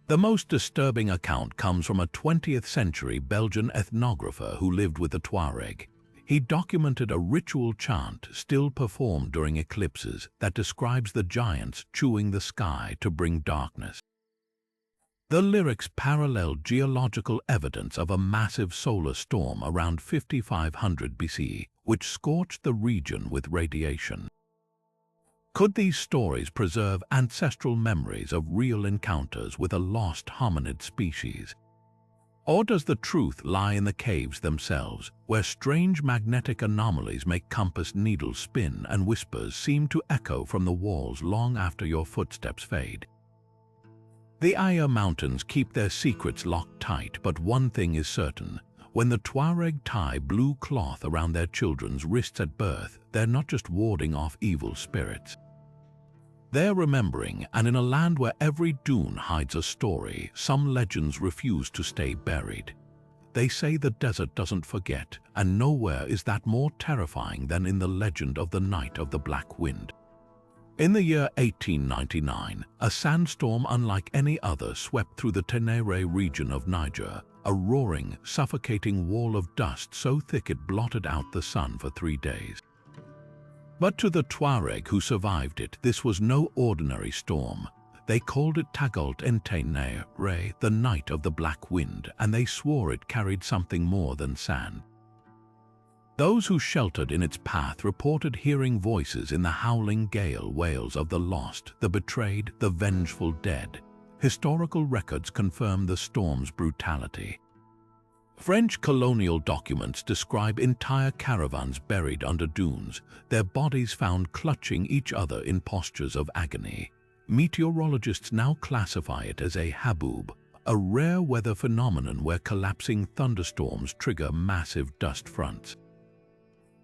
The most disturbing account comes from a 20th-century Belgian ethnographer who lived with the Tuareg. He documented a ritual chant still performed during eclipses that describes the giants chewing the sky to bring darkness. The lyrics paralleled geological evidence of a massive solar storm around 5500 BC, which scorched the region with radiation. Could these stories preserve ancestral memories of real encounters with a lost hominid species? Or does the truth lie in the caves themselves, where strange magnetic anomalies make compass needles spin and whispers seem to echo from the walls long after your footsteps fade? The Aya Mountains keep their secrets locked tight, but one thing is certain. When the Tuareg tie blue cloth around their children's wrists at birth, they're not just warding off evil spirits. They're remembering, and in a land where every dune hides a story, some legends refuse to stay buried. They say the desert doesn't forget, and nowhere is that more terrifying than in the legend of the Night of the Black Wind. In the year 1899, a sandstorm unlike any other swept through the Tenere region of Niger, a roaring, suffocating wall of dust so thick it blotted out the sun for 3 days. But to the Tuareg who survived it, this was no ordinary storm. They called it Tagult Entenere, the Night of the Black Wind, and they swore it carried something more than sand. Those who sheltered in its path reported hearing voices in the howling gale wails of the lost, the betrayed, the vengeful dead. Historical records confirm the storm's brutality. French colonial documents describe entire caravans buried under dunes, their bodies found clutching each other in postures of agony. Meteorologists now classify it as a haboob, a rare weather phenomenon where collapsing thunderstorms trigger massive dust fronts.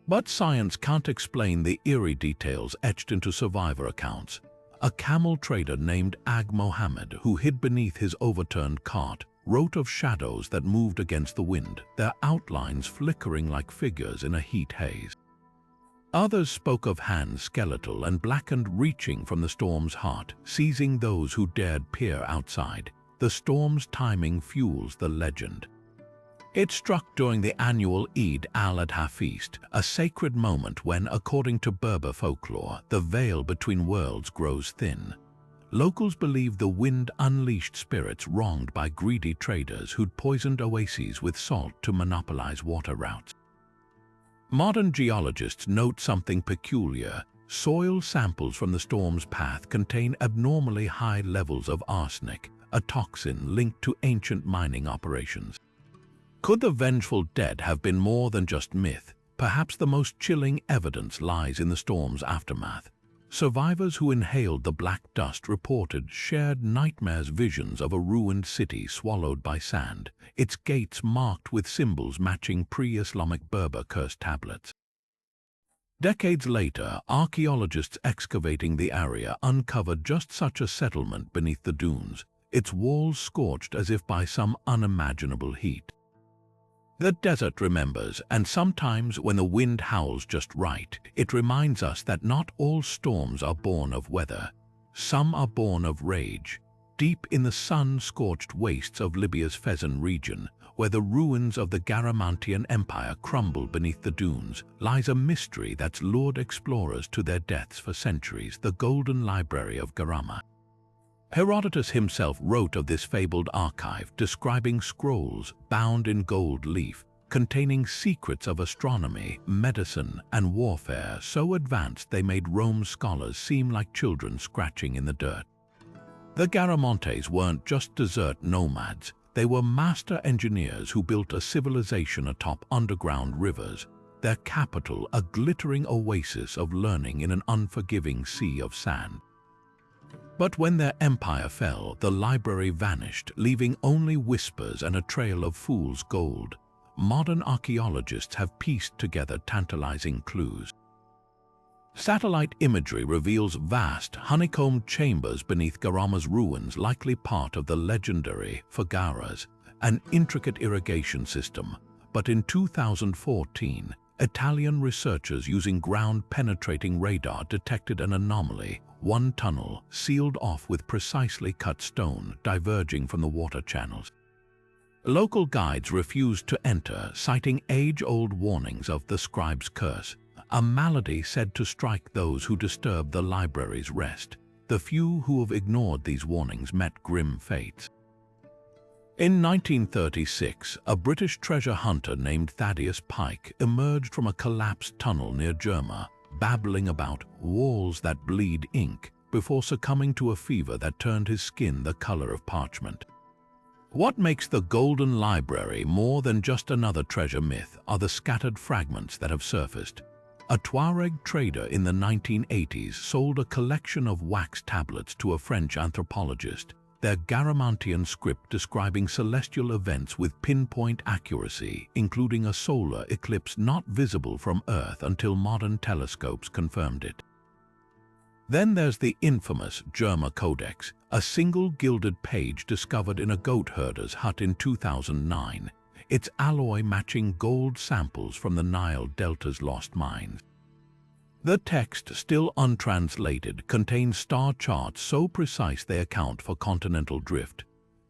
But science can't explain the eerie details etched into survivor accounts. A camel trader named Ag Mohammed, who hid beneath his overturned cart, wrote of shadows that moved against the wind, their outlines flickering like figures in a heat haze. Others spoke of hands skeletal and blackened reaching from the storm's heart, seizing those who dared peer outside. The storm's timing fuels the legend. It struck during the annual Eid al-Adha feast, a sacred moment when, according to Berber folklore, the veil between worlds grows thin. Locals believe the wind unleashed spirits wronged by greedy traders who'd poisoned oases with salt to monopolize water routes. Modern geologists note something peculiar. soil samples from the storm's path contain abnormally high levels of arsenic, a toxin linked to ancient mining operations. Could the vengeful dead have been more than just myth? Perhaps the most chilling evidence lies in the storm's aftermath. Survivors who inhaled the black dust reported shared nightmares, visions of a ruined city swallowed by sand, its gates marked with symbols matching pre-Islamic Berber curse tablets. Decades later, archaeologists excavating the area uncovered just such a settlement beneath the dunes, its walls scorched as if by some unimaginable heat. The desert remembers, and sometimes when the wind howls just right, it reminds us that not all storms are born of weather. Some are born of rage. Deep in the sun-scorched wastes of Libya's Fezzan region, where the ruins of the Garamantian Empire crumble beneath the dunes, lies a mystery that's lured explorers to their deaths for centuries: the Golden Library of Garama. Herodotus himself wrote of this fabled archive, describing scrolls bound in gold leaf, containing secrets of astronomy, medicine, and warfare so advanced they made Rome's scholars seem like children scratching in the dirt. The Garamantes weren't just desert nomads, they were master engineers who built a civilization atop underground rivers, their capital a glittering oasis of learning in an unforgiving sea of sand. But when their empire fell, the library vanished, leaving only whispers and a trail of fool's gold. Modern archaeologists have pieced together tantalizing clues. Satellite imagery reveals vast, honeycombed chambers beneath Garama's ruins, likely part of the legendary Fagaras, an intricate irrigation system. But in 2014, Italian researchers using ground-penetrating radar detected an anomaly: one tunnel, sealed off with precisely cut stone, diverging from the water channels. Local guides refused to enter, citing age-old warnings of the scribe's curse, a malady said to strike those who disturb the library's rest. The few who have ignored these warnings met grim fates. In 1936, a British treasure hunter named Thaddeus Pike emerged from a collapsed tunnel near Jerma, babbling about walls that bleed ink, before succumbing to a fever that turned his skin the color of parchment. What makes the Golden Library more than just another treasure myth are the scattered fragments that have surfaced. A Tuareg trader in the 1980s sold a collection of wax tablets to a French anthropologist, their Garamantian script describing celestial events with pinpoint accuracy, including a solar eclipse not visible from Earth until modern telescopes confirmed it. Then there's the infamous Jerma Codex, a single gilded page discovered in a goat herder's hut in 2009, its alloy matching gold samples from the Nile Delta's lost mines. The text, still untranslated, contains star charts so precise they account for continental drift.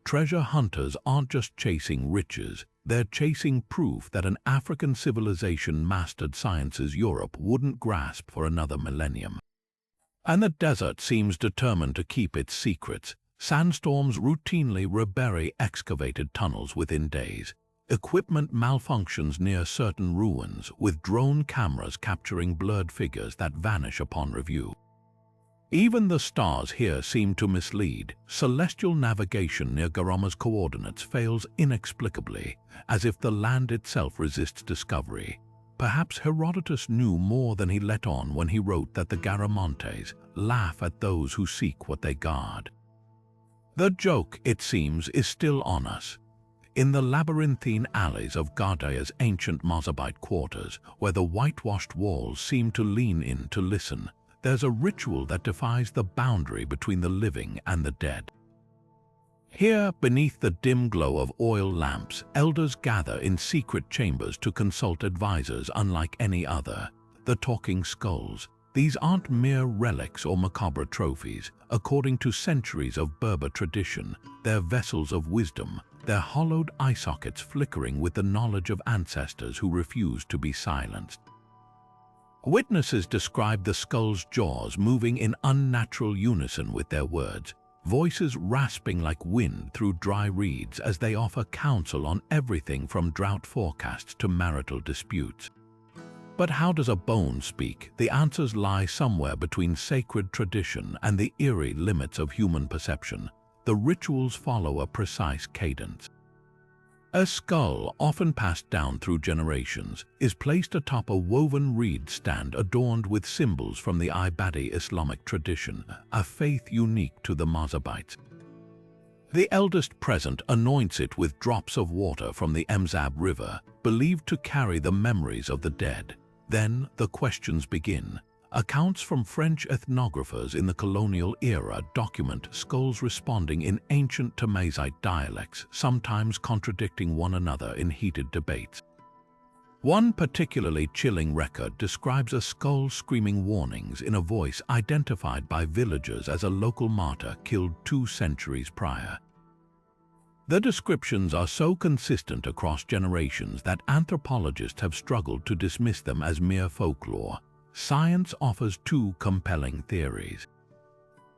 Treasure hunters aren't just chasing riches, they're chasing proof that an African civilization mastered sciences Europe wouldn't grasp for another millennium. And the desert seems determined to keep its secrets. Sandstorms routinely rebury excavated tunnels within days. Equipment malfunctions near certain ruins, with drone cameras capturing blurred figures that vanish upon review. Even the stars here seem to mislead. Celestial navigation near Garama's coordinates fails inexplicably, as if the land itself resists discovery. Perhaps Herodotus knew more than he let on when he wrote that the Garamantes laugh at those who seek what they guard. The joke, it seems, is still on us. In the labyrinthine alleys of Gardaya's ancient Mozabite quarters, where the whitewashed walls seem to lean in to listen, there's a ritual that defies the boundary between the living and the dead. Here, beneath the dim glow of oil lamps, elders gather in secret chambers to consult advisors unlike any other. The talking skulls. These aren't mere relics or macabre trophies. According to centuries of Berber tradition, they're vessels of wisdom, their hollowed eye sockets flickering with the knowledge of ancestors who refused to be silenced. Witnesses describe the skull's jaws moving in unnatural unison with their words, voices rasping like wind through dry reeds as they offer counsel on everything from drought forecasts to marital disputes. But how does a bone speak? The answers lie somewhere between sacred tradition and the eerie limits of human perception. The rituals follow a precise cadence. A skull, often passed down through generations, is placed atop a woven reed stand adorned with symbols from the Ibadi Islamic tradition, a faith unique to the Mozabites. The eldest present anoints it with drops of water from the Mzab River, believed to carry the memories of the dead. Then the questions begin. Accounts from French ethnographers in the colonial era document skulls responding in ancient Tamazight dialects, sometimes contradicting one another in heated debates. One particularly chilling record describes a skull screaming warnings in a voice identified by villagers as a local martyr killed 2 centuries prior. The descriptions are so consistent across generations that anthropologists have struggled to dismiss them as mere folklore. Science offers 2 compelling theories.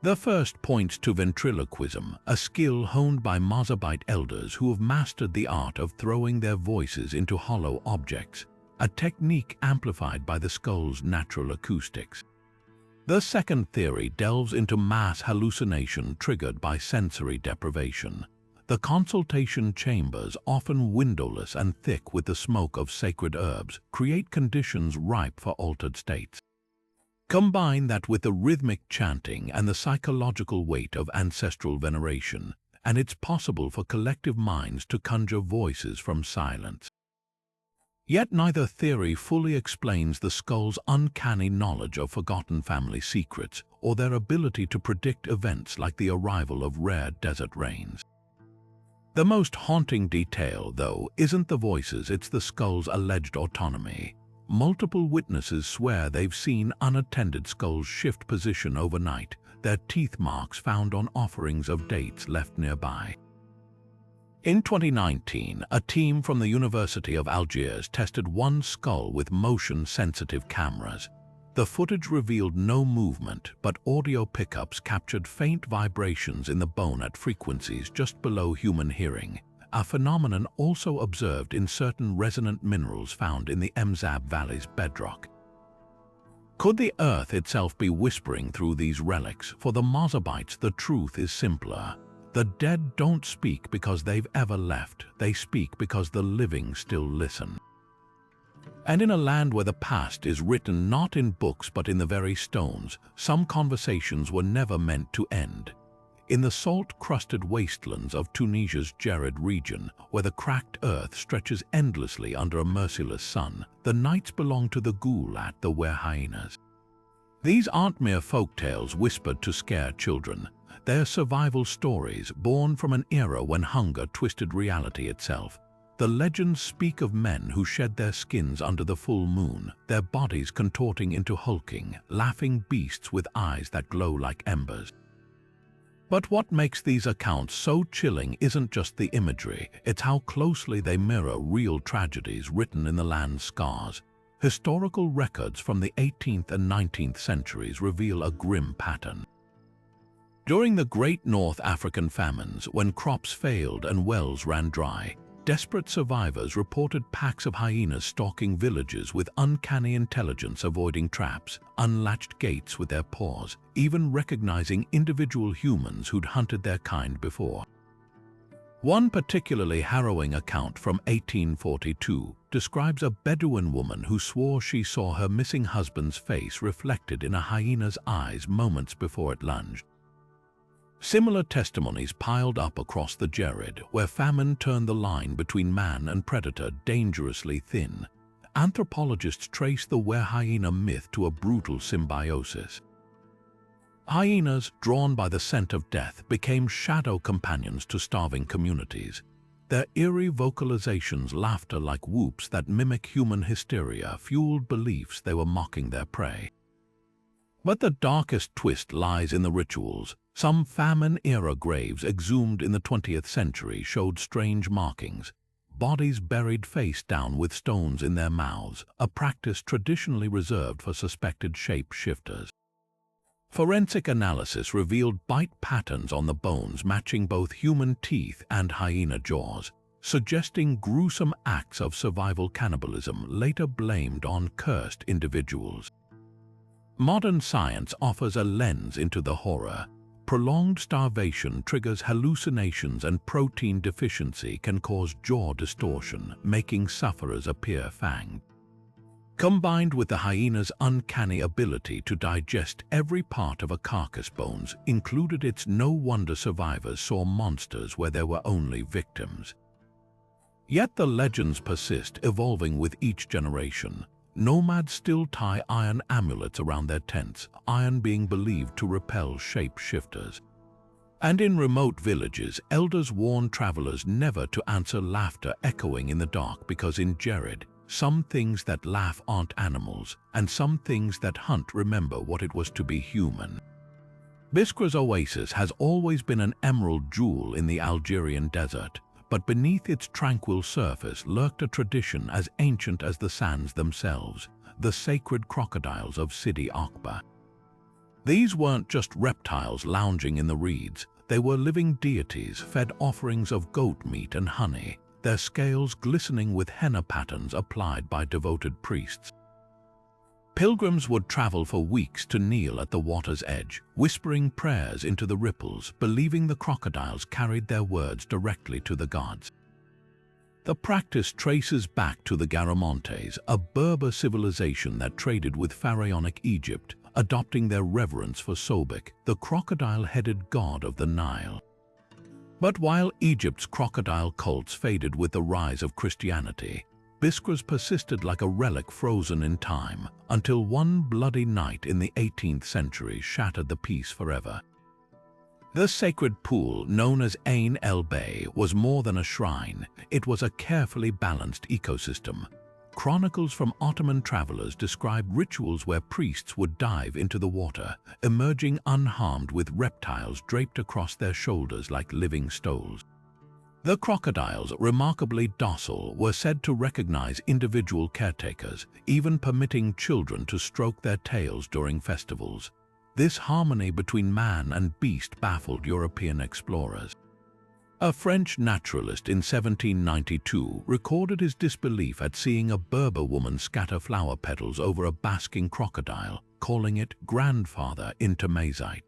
The first points to ventriloquism, a skill honed by Mozabite elders who have mastered the art of throwing their voices into hollow objects, a technique amplified by the skull's natural acoustics. The second theory delves into mass hallucination triggered by sensory deprivation. The consultation chambers, often windowless and thick with the smoke of sacred herbs, create conditions ripe for altered states. Combine that with the rhythmic chanting and the psychological weight of ancestral veneration, and it's possible for collective minds to conjure voices from silence. Yet neither theory fully explains the skull's uncanny knowledge of forgotten family secrets or their ability to predict events like the arrival of rare desert rains. The most haunting detail, though, isn't the voices, it's the skull's alleged autonomy. Multiple witnesses swear they've seen unattended skulls shift position overnight, their teeth marks found on offerings of dates left nearby. In 2019, a team from the University of Algiers tested one skull with motion-sensitive cameras. The footage revealed no movement, but audio pickups captured faint vibrations in the bone at frequencies just below human hearing, a phenomenon also observed in certain resonant minerals found in the Mzab Valley's bedrock. Could the earth itself be whispering through these relics? For the Mozabites, the truth is simpler. The dead don't speak because they've ever left, they speak because the living still listen. And in a land where the past is written not in books but in the very stones, some conversations were never meant to end. In the salt-crusted wastelands of Tunisia's Jerid region, where the cracked earth stretches endlessly under a merciless sun, the nights belong to the Gulat, the were-hyenas. These aren't mere folktales whispered to scare children. They're survival stories born from an era when hunger twisted reality itself. The legends speak of men who shed their skins under the full moon, their bodies contorting into hulking, laughing beasts with eyes that glow like embers. But what makes these accounts so chilling isn't just the imagery, it's how closely they mirror real tragedies written in the land's scars. Historical records from the 18th and 19th centuries reveal a grim pattern. During the Great North African famines, when crops failed and wells ran dry, desperate survivors reported packs of hyenas stalking villages with uncanny intelligence, avoiding traps, unlatched gates with their paws, even recognizing individual humans who'd hunted their kind before. One particularly harrowing account from 1842 describes a Bedouin woman who swore she saw her missing husband's face reflected in a hyena's eyes moments before it lunged. Similar testimonies piled up across the Jerid, where famine turned the line between man and predator dangerously thin. Anthropologists trace the were-hyena myth to a brutal symbiosis. Hyenas, drawn by the scent of death, became shadow companions to starving communities. Their eerie vocalizations, laughter like whoops that mimic human hysteria, fueled beliefs they were mocking their prey. But the darkest twist lies in the rituals. Some famine-era graves exhumed in the 20th century showed strange markings, bodies buried face down with stones in their mouths, a practice traditionally reserved for suspected shape-shifters. Forensic analysis revealed bite patterns on the bones matching both human teeth and hyena jaws, suggesting gruesome acts of survival cannibalism later blamed on cursed individuals. Modern science offers a lens into the horror. Prolonged starvation triggers hallucinations, and protein deficiency can cause jaw distortion, making sufferers appear fanged. Combined with the hyena's uncanny ability to digest every part of a carcass, bones included, it's no wonder survivors saw monsters where there were only victims. Yet the legends persist, evolving with each generation. Nomads still tie iron amulets around their tents, iron being believed to repel shapeshifters. And in remote villages, elders warn travelers never to answer laughter echoing in the dark, because in Jared, some things that laugh aren't animals, and some things that hunt remember what it was to be human. Biskra's oasis has always been an emerald jewel in the Algerian desert, but beneath its tranquil surface lurked a tradition as ancient as the sands themselves, the sacred crocodiles of Sidi Akbar. These weren't just reptiles lounging in the reeds, they were living deities fed offerings of goat meat and honey, their scales glistening with henna patterns applied by devoted priests. Pilgrims would travel for weeks to kneel at the water's edge, whispering prayers into the ripples, believing the crocodiles carried their words directly to the gods. The practice traces back to the Garamantes, a Berber civilization that traded with pharaonic Egypt, adopting their reverence for Sobek, the crocodile-headed god of the Nile. But while Egypt's crocodile cults faded with the rise of Christianity, Biskras persisted like a relic frozen in time, until one bloody night in the 18th century shattered the peace forever. The sacred pool, known as Ain el-Bay, was more than a shrine. It was a carefully balanced ecosystem. Chronicles from Ottoman travelers describe rituals where priests would dive into the water, emerging unharmed with reptiles draped across their shoulders like living stoles. The crocodiles, remarkably docile, were said to recognize individual caretakers, even permitting children to stroke their tails during festivals. This harmony between man and beast baffled European explorers. A French naturalist in 1792 recorded his disbelief at seeing a Berber woman scatter flower petals over a basking crocodile, calling it grandfather in Tamazight.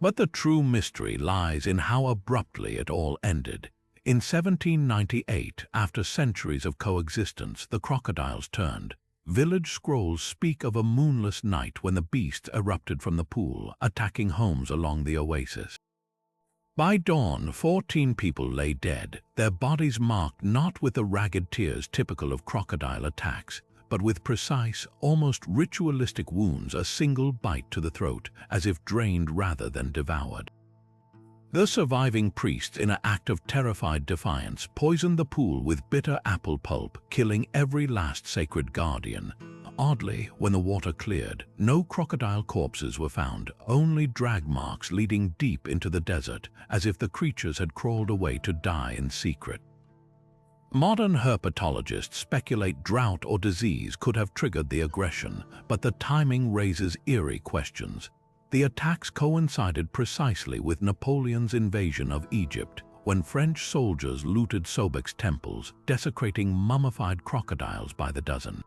But the true mystery lies in how abruptly it all ended. In 1798, after centuries of coexistence, the crocodiles turned. Village scrolls speak of a moonless night when the beasts erupted from the pool, attacking homes along the oasis. By dawn, 14 people lay dead, their bodies marked not with the ragged tears typical of crocodile attacks, but with precise, almost ritualistic wounds, a single bite to the throat, as if drained rather than devoured. The surviving priests, in an act of terrified defiance, poisoned the pool with bitter apple pulp, killing every last sacred guardian. Oddly, when the water cleared, no crocodile corpses were found, only drag marks leading deep into the desert, as if the creatures had crawled away to die in secret. Modern herpetologists speculate drought or disease could have triggered the aggression, but the timing raises eerie questions. The attacks coincided precisely with Napoleon's invasion of Egypt, when French soldiers looted Sobek's temples, desecrating mummified crocodiles by the dozen.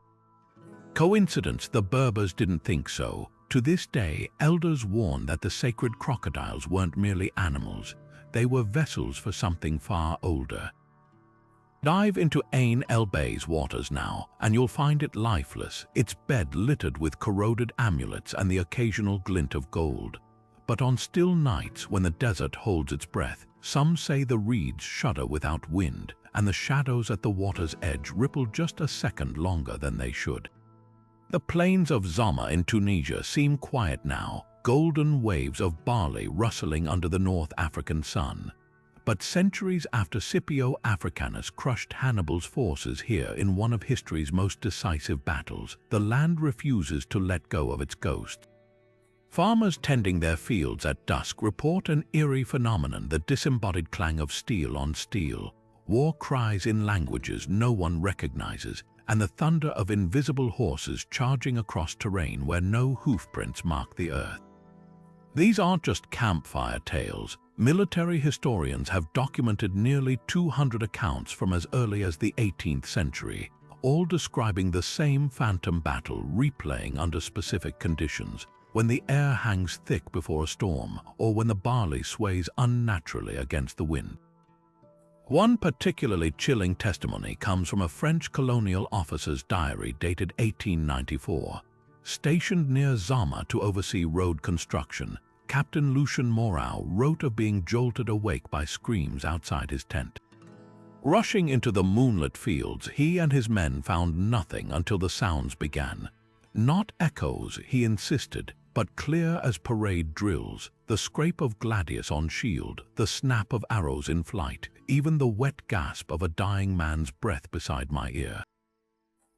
Coincidence? The Berbers didn't think so. To this day, elders warn that the sacred crocodiles weren't merely animals, they were vessels for something far older. Dive into Ain el-Bay's waters now, and you'll find it lifeless, its bed littered with corroded amulets and the occasional glint of gold. But on still nights when the desert holds its breath, some say the reeds shudder without wind, and the shadows at the water's edge ripple just a second longer than they should. The plains of Zama in Tunisia seem quiet now, golden waves of barley rustling under the North African sun. But centuries after Scipio Africanus crushed Hannibal's forces here in one of history's most decisive battles, the land refuses to let go of its ghost. Farmers tending their fields at dusk report an eerie phenomenon: the disembodied clang of steel on steel, war cries in languages no one recognizes, and the thunder of invisible horses charging across terrain where no hoofprints mark the earth. These aren't just campfire tales, Military historians have documented nearly 200 accounts from as early as the 18th century, all describing the same phantom battle replaying under specific conditions, when the air hangs thick before a storm or when the barley sways unnaturally against the wind. One particularly chilling testimony comes from a French colonial officer's diary dated 1894. Stationed near Zama to oversee road construction, Captain Lucien Moreau wrote of being jolted awake by screams outside his tent. Rushing into the moonlit fields, he and his men found nothing until the sounds began. Not echoes, he insisted, but clear as parade drills, the scrape of gladius on shield, the snap of arrows in flight, even the wet gasp of a dying man's breath beside my ear.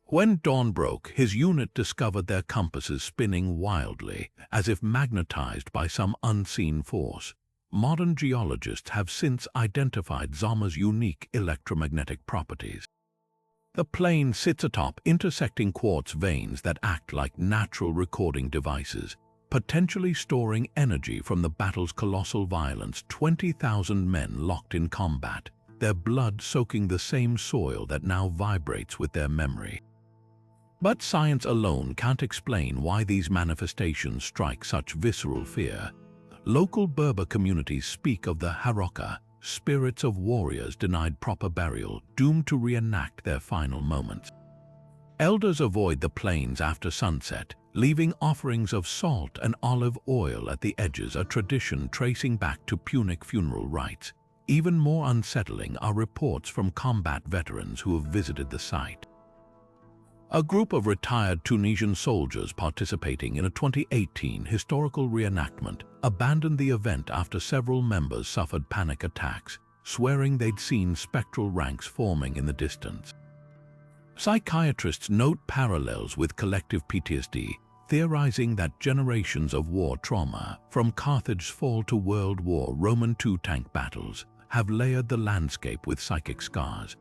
When dawn broke, his unit discovered their compasses spinning wildly, as if magnetized by some unseen force. Modern geologists have since identified Zama's unique electromagnetic properties. The plane sits atop intersecting quartz veins that act like natural recording devices, potentially storing energy from the battle's colossal violence. 20,000 men locked in combat, their blood soaking the same soil that now vibrates with their memory. But science alone can't explain why these manifestations strike such visceral fear. Local Berber communities speak of the Haroka, spirits of warriors denied proper burial, doomed to reenact their final moments. Elders avoid the plains after sunset, leaving offerings of salt and olive oil at the edges, a tradition tracing back to Punic funeral rites. Even more unsettling are reports from combat veterans who have visited the site. A group of retired Tunisian soldiers participating in a 2018 historical reenactment abandoned the event after several members suffered panic attacks, swearing they'd seen spectral ranks forming in the distance. Psychiatrists note parallels with collective PTSD, theorizing that generations of war trauma, from Carthage's fall to World War Roman II tank battles, have layered the landscape with psychic scars.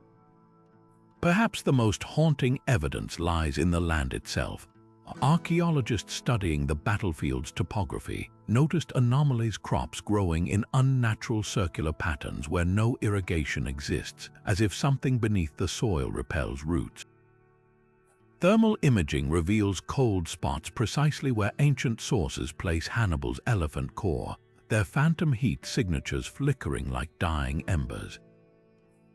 Perhaps the most haunting evidence lies in the land itself. Archaeologists studying the battlefield's topography noticed anomalies, crops growing in unnatural circular patterns where no irrigation exists, as if something beneath the soil repels roots. Thermal imaging reveals cold spots precisely where ancient sources place Hannibal's elephant core, their phantom heat signatures flickering like dying embers.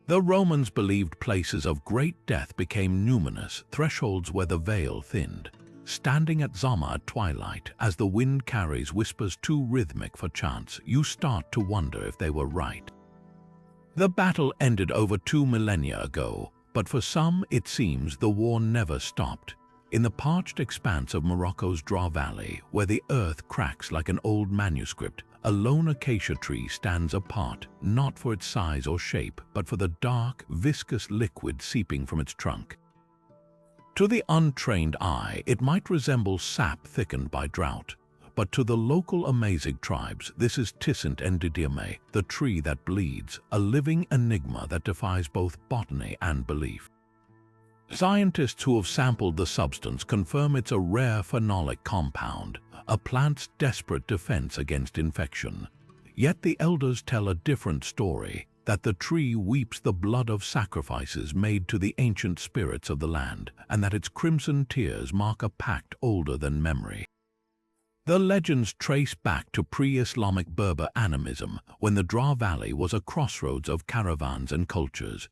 The Romans believed places of great death became numinous, thresholds where the veil thinned. Standing at Zama at twilight, as the wind carries whispers too rhythmic for chance, you start to wonder if they were right. The battle ended over 2 millennia ago, but for some it seems the war never stopped. In the parched expanse of Morocco's Dra Valley, where the earth cracks like an old manuscript, a lone acacia tree stands apart, not for its size or shape, but for the dark, viscous liquid seeping from its trunk. To the untrained eye, it might resemble sap thickened by drought, but to the local Amazigh tribes, this is Tisant endidiame, the tree that bleeds, a living enigma that defies both botany and belief. Scientists who have sampled the substance confirm it's a rare phenolic compound, a plant's desperate defense against infection. Yet the elders tell a different story, that the tree weeps the blood of sacrifices made to the ancient spirits of the land, and that its crimson tears mark a pact older than memory. The legends trace back to pre-Islamic Berber animism, when the Dra Valley was a crossroads of caravans and cultures.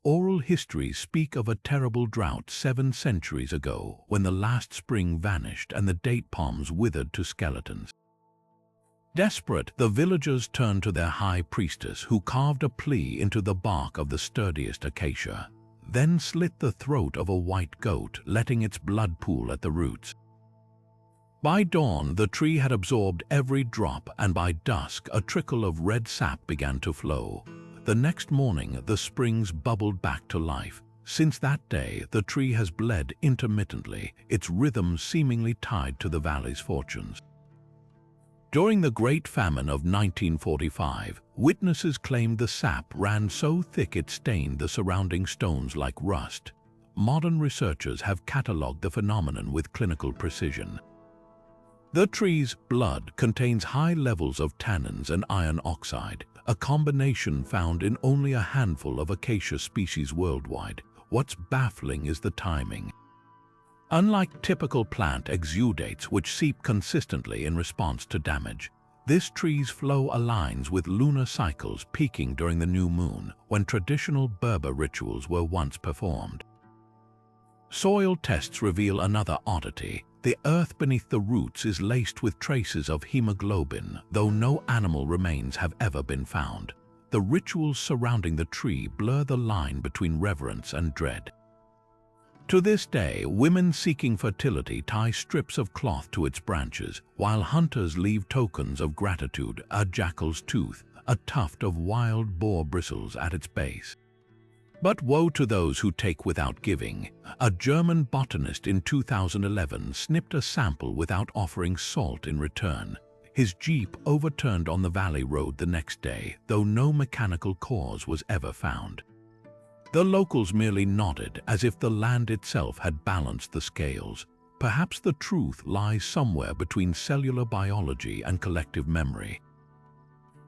Oral histories speak of a terrible drought 7 centuries ago, when the last spring vanished and the date palms withered to skeletons. Desperate, the villagers turned to their high priestess, who carved a plea into the bark of the sturdiest acacia, then slit the throat of a white goat, letting its blood pool at the roots. By dawn, the tree had absorbed every drop, and by dusk, a trickle of red sap began to flow. The next morning, the springs bubbled back to life. Since that day, the tree has bled intermittently, its rhythm seemingly tied to the valley's fortunes. During the Great Famine of 1945, witnesses claimed the sap ran so thick it stained the surrounding stones like rust. Modern researchers have catalogued the phenomenon with clinical precision. The tree's blood contains high levels of tannins and iron oxide, a combination found in only a handful of acacia species worldwide. What's baffling is the timing. Unlike typical plant exudates which seep consistently in response to damage, this tree's flow aligns with lunar cycles peaking during the new moon, when traditional Berber rituals were once performed. Soil tests reveal another oddity. The earth beneath the roots is laced with traces of hemoglobin, though no animal remains have ever been found. The rituals surrounding the tree blur the line between reverence and dread. To this day, women seeking fertility tie strips of cloth to its branches, while hunters leave tokens of gratitude, a jackal's tooth, a tuft of wild boar bristles at its base. But woe to those who take without giving. A German botanist in 2011 snipped a sample without offering salt in return. His jeep overturned on the valley road the next day, though no mechanical cause was ever found. The locals merely nodded, as if the land itself had balanced the scales. Perhaps the truth lies somewhere between cellular biology and collective memory.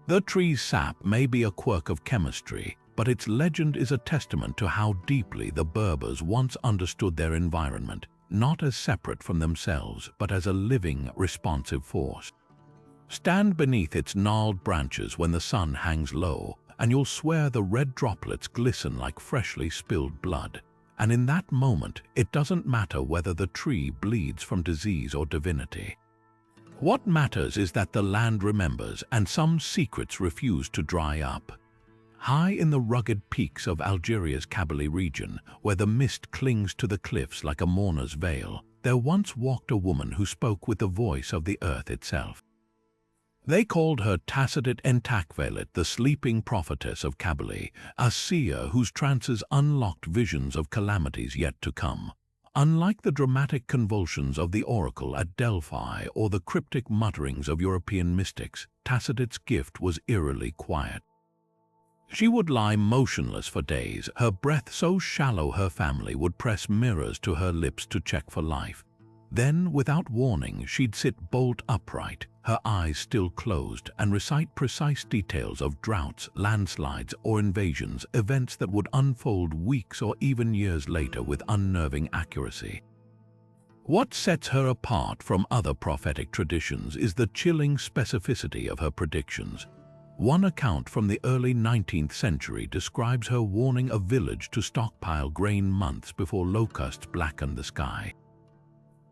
The tree's sap may be a quirk of chemistry, but its legend is a testament to how deeply the Berbers once understood their environment, not as separate from themselves, but as a living, responsive force. Stand beneath its gnarled branches when the sun hangs low, and you'll swear the red droplets glisten like freshly spilled blood. And in that moment, it doesn't matter whether the tree bleeds from disease or divinity. What matters is that the land remembers, and some secrets refuse to dry up. High in the rugged peaks of Algeria's Kabylie region, where the mist clings to the cliffs like a mourner's veil, there once walked a woman who spoke with the voice of the earth itself. They called her Tassadit Entakvelit, the sleeping prophetess of Kabylie, a seer whose trances unlocked visions of calamities yet to come. Unlike the dramatic convulsions of the oracle at Delphi or the cryptic mutterings of European mystics, Tassadit's gift was eerily quiet. She would lie motionless for days, her breath so shallow her family would press mirrors to her lips to check for life. Then, without warning, she'd sit bolt upright, her eyes still closed, and recite precise details of droughts, landslides, or invasions, events that would unfold weeks or even years later with unnerving accuracy. What sets her apart from other prophetic traditions is the chilling specificity of her predictions. One account from the early 19th century describes her warning a village to stockpile grain months before locusts blackened the sky.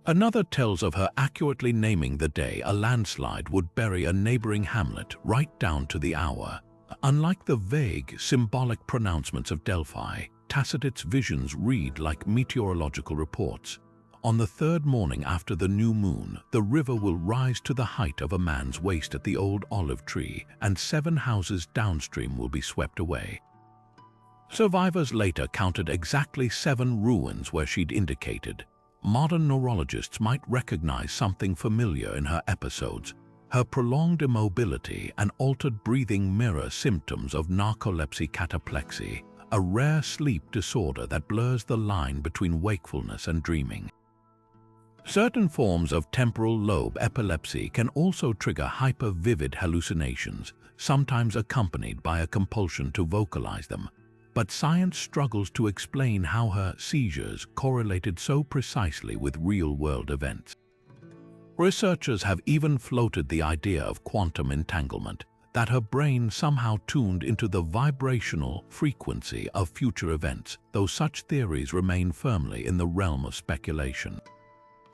Another tells of her accurately naming the day a landslide would bury a neighboring hamlet right down to the hour. Unlike the vague, symbolic pronouncements of Delphi, Tassadit's visions read like meteorological reports. On the third morning after the new moon, the river will rise to the height of a man's waist at the old olive tree, and 7 houses downstream will be swept away. Survivors later counted exactly 7 ruins where she'd indicated. Modern neurologists might recognize something familiar in her episodes. Her prolonged immobility and altered breathing mirror symptoms of narcolepsy cataplexy, a rare sleep disorder that blurs the line between wakefulness and dreaming. Certain forms of temporal lobe epilepsy can also trigger hyper-vivid hallucinations, sometimes accompanied by a compulsion to vocalize them. But science struggles to explain how her seizures correlated so precisely with real-world events. Researchers have even floated the idea of quantum entanglement, that her brain somehow tuned into the vibrational frequency of future events, though such theories remain firmly in the realm of speculation.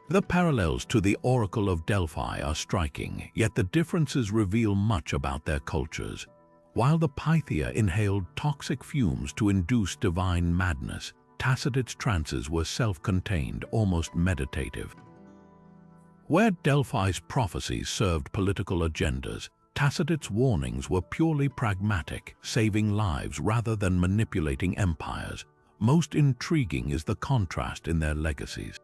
The parallels to the Oracle of Delphi are striking, yet the differences reveal much about their cultures. While the Pythia inhaled toxic fumes to induce divine madness, Tassadit's trances were self-contained, almost meditative. Where Delphi's prophecies served political agendas, Tassadit's warnings were purely pragmatic, saving lives rather than manipulating empires. Most intriguing is the contrast in their legacies.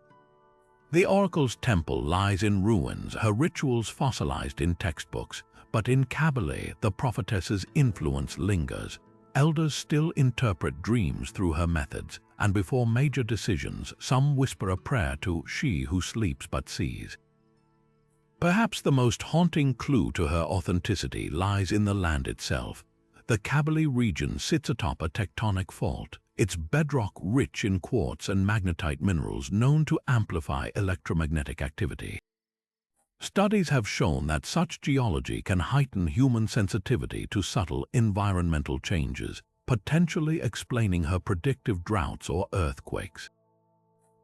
The oracle's temple lies in ruins, her rituals fossilized in textbooks, but in Kabylie, the prophetess's influence lingers. Elders still interpret dreams through her methods, and before major decisions, some whisper a prayer to she who sleeps but sees. Perhaps the most haunting clue to her authenticity lies in the land itself. The Kabylie region sits atop a tectonic fault, its bedrock rich in quartz and magnetite minerals known to amplify electromagnetic activity. Studies have shown that such geology can heighten human sensitivity to subtle environmental changes, potentially explaining her predictive droughts or earthquakes.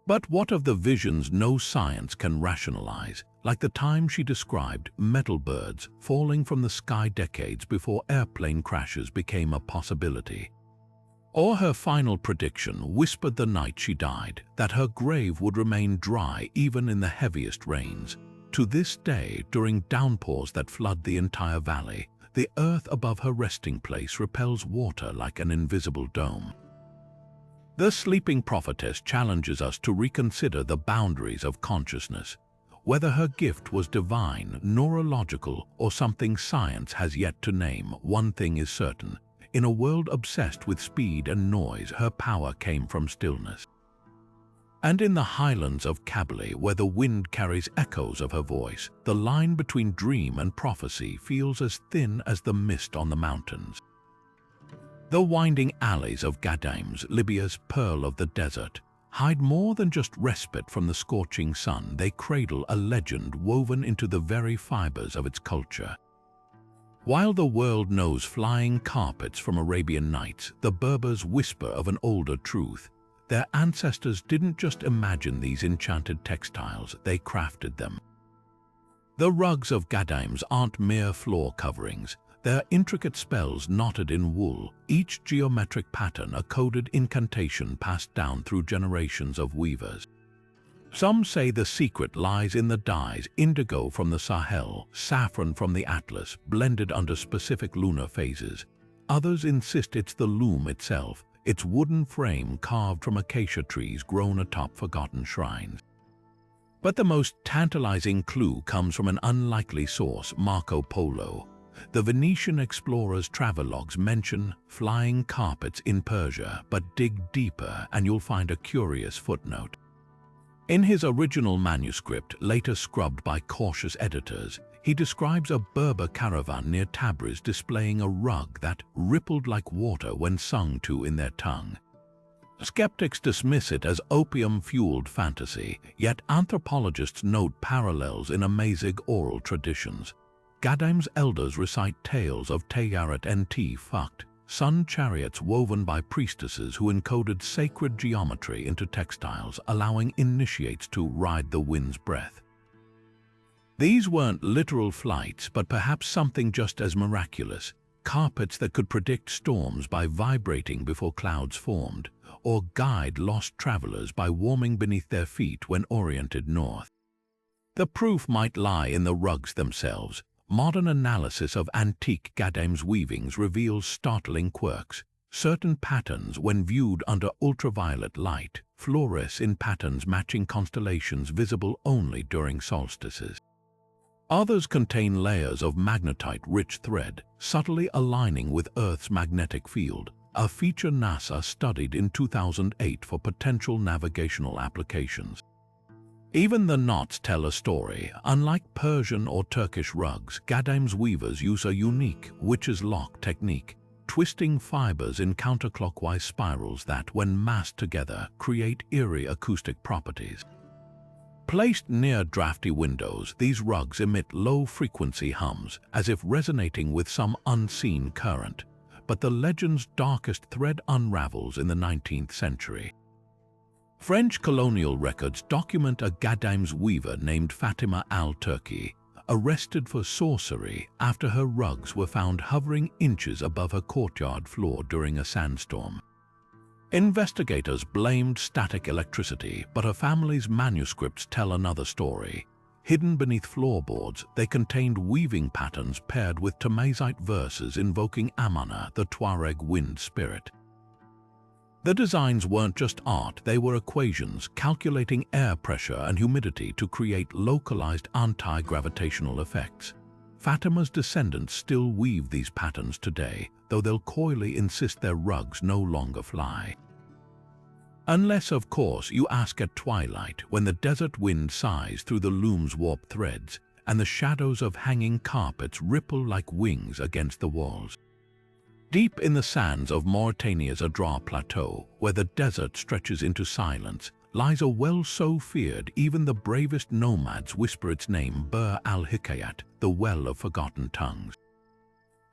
But what of the visions no science can rationalize, like the time she described metal birds falling from the sky decades before airplane crashes became a possibility? Or her final prediction, whispered the night she died, that her grave would remain dry even in the heaviest rains. To this day, during downpours that flood the entire valley, the earth above her resting place repels water like an invisible dome. The sleeping prophetess challenges us to reconsider the boundaries of consciousness. Whether her gift was divine, neurological, or something science has yet to name, one thing is certain. In a world obsessed with speed and noise, her power came from stillness. And in the highlands of Kabylie, where the wind carries echoes of her voice, the line between dream and prophecy feels as thin as the mist on the mountains. The winding alleys of Ghadames, Libya's pearl of the desert, hide more than just respite from the scorching sun. They cradle a legend woven into the very fibers of its culture. While the world knows flying carpets from Arabian Nights, the Berbers whisper of an older truth. Their ancestors didn't just imagine these enchanted textiles, they crafted them. The rugs of Ghadames aren't mere floor coverings. They're intricate spells knotted in wool, each geometric pattern a coded incantation passed down through generations of weavers. Some say the secret lies in the dyes: indigo from the Sahel, saffron from the Atlas, blended under specific lunar phases. Others insist it's the loom itself, its wooden frame carved from acacia trees grown atop forgotten shrines. But the most tantalizing clue comes from an unlikely source: Marco Polo. The Venetian explorer's travelogues mention flying carpets in Persia, but dig deeper and you'll find a curious footnote. In his original manuscript, later scrubbed by cautious editors, he describes a Berber caravan near Tabriz displaying a rug that rippled like water when sung to in their tongue. Skeptics dismiss it as opium-fueled fantasy, yet anthropologists note parallels in Amazigh oral traditions. Ghadames' elders recite tales of Tayyarat Nt Fukt, sun chariots woven by priestesses who encoded sacred geometry into textiles, allowing initiates to ride the wind's breath. These weren't literal flights, but perhaps something just as miraculous: carpets that could predict storms by vibrating before clouds formed, or guide lost travelers by warming beneath their feet when oriented north. The proof might lie in the rugs themselves. Modern analysis of antique Ghadames weavings reveals startling quirks. Certain patterns, when viewed under ultraviolet light, fluoresce in patterns matching constellations visible only during solstices. Others contain layers of magnetite-rich thread, subtly aligning with Earth's magnetic field, a feature NASA studied in 2008 for potential navigational applications. Even the knots tell a story. Unlike Persian or Turkish rugs, Ghadames weavers use a unique witch's lock technique, twisting fibers in counterclockwise spirals that, when massed together, create eerie acoustic properties. Placed near drafty windows, these rugs emit low-frequency hums, as if resonating with some unseen current. But the legend's darkest thread unravels in the 19th century. French colonial records document a Ghadames weaver named Fatima al-Turki, arrested for sorcery after her rugs were found hovering inches above her courtyard floor during a sandstorm. Investigators blamed static electricity, but her family's manuscripts tell another story. Hidden beneath floorboards, they contained weaving patterns paired with Tamazight verses invoking Amana, the Tuareg wind spirit. The designs weren't just art, they were equations calculating air pressure and humidity to create localized anti-gravitational effects. Fatima's descendants still weave these patterns today, though they'll coyly insist their rugs no longer fly. Unless, of course, you ask at twilight, when the desert wind sighs through the loom's warped threads, and the shadows of hanging carpets ripple like wings against the walls. Deep in the sands of Mauritania's Adrar Plateau, where the desert stretches into silence, lies a well so feared even the bravest nomads whisper its name, Bir al-Hikayat, the well of forgotten tongues.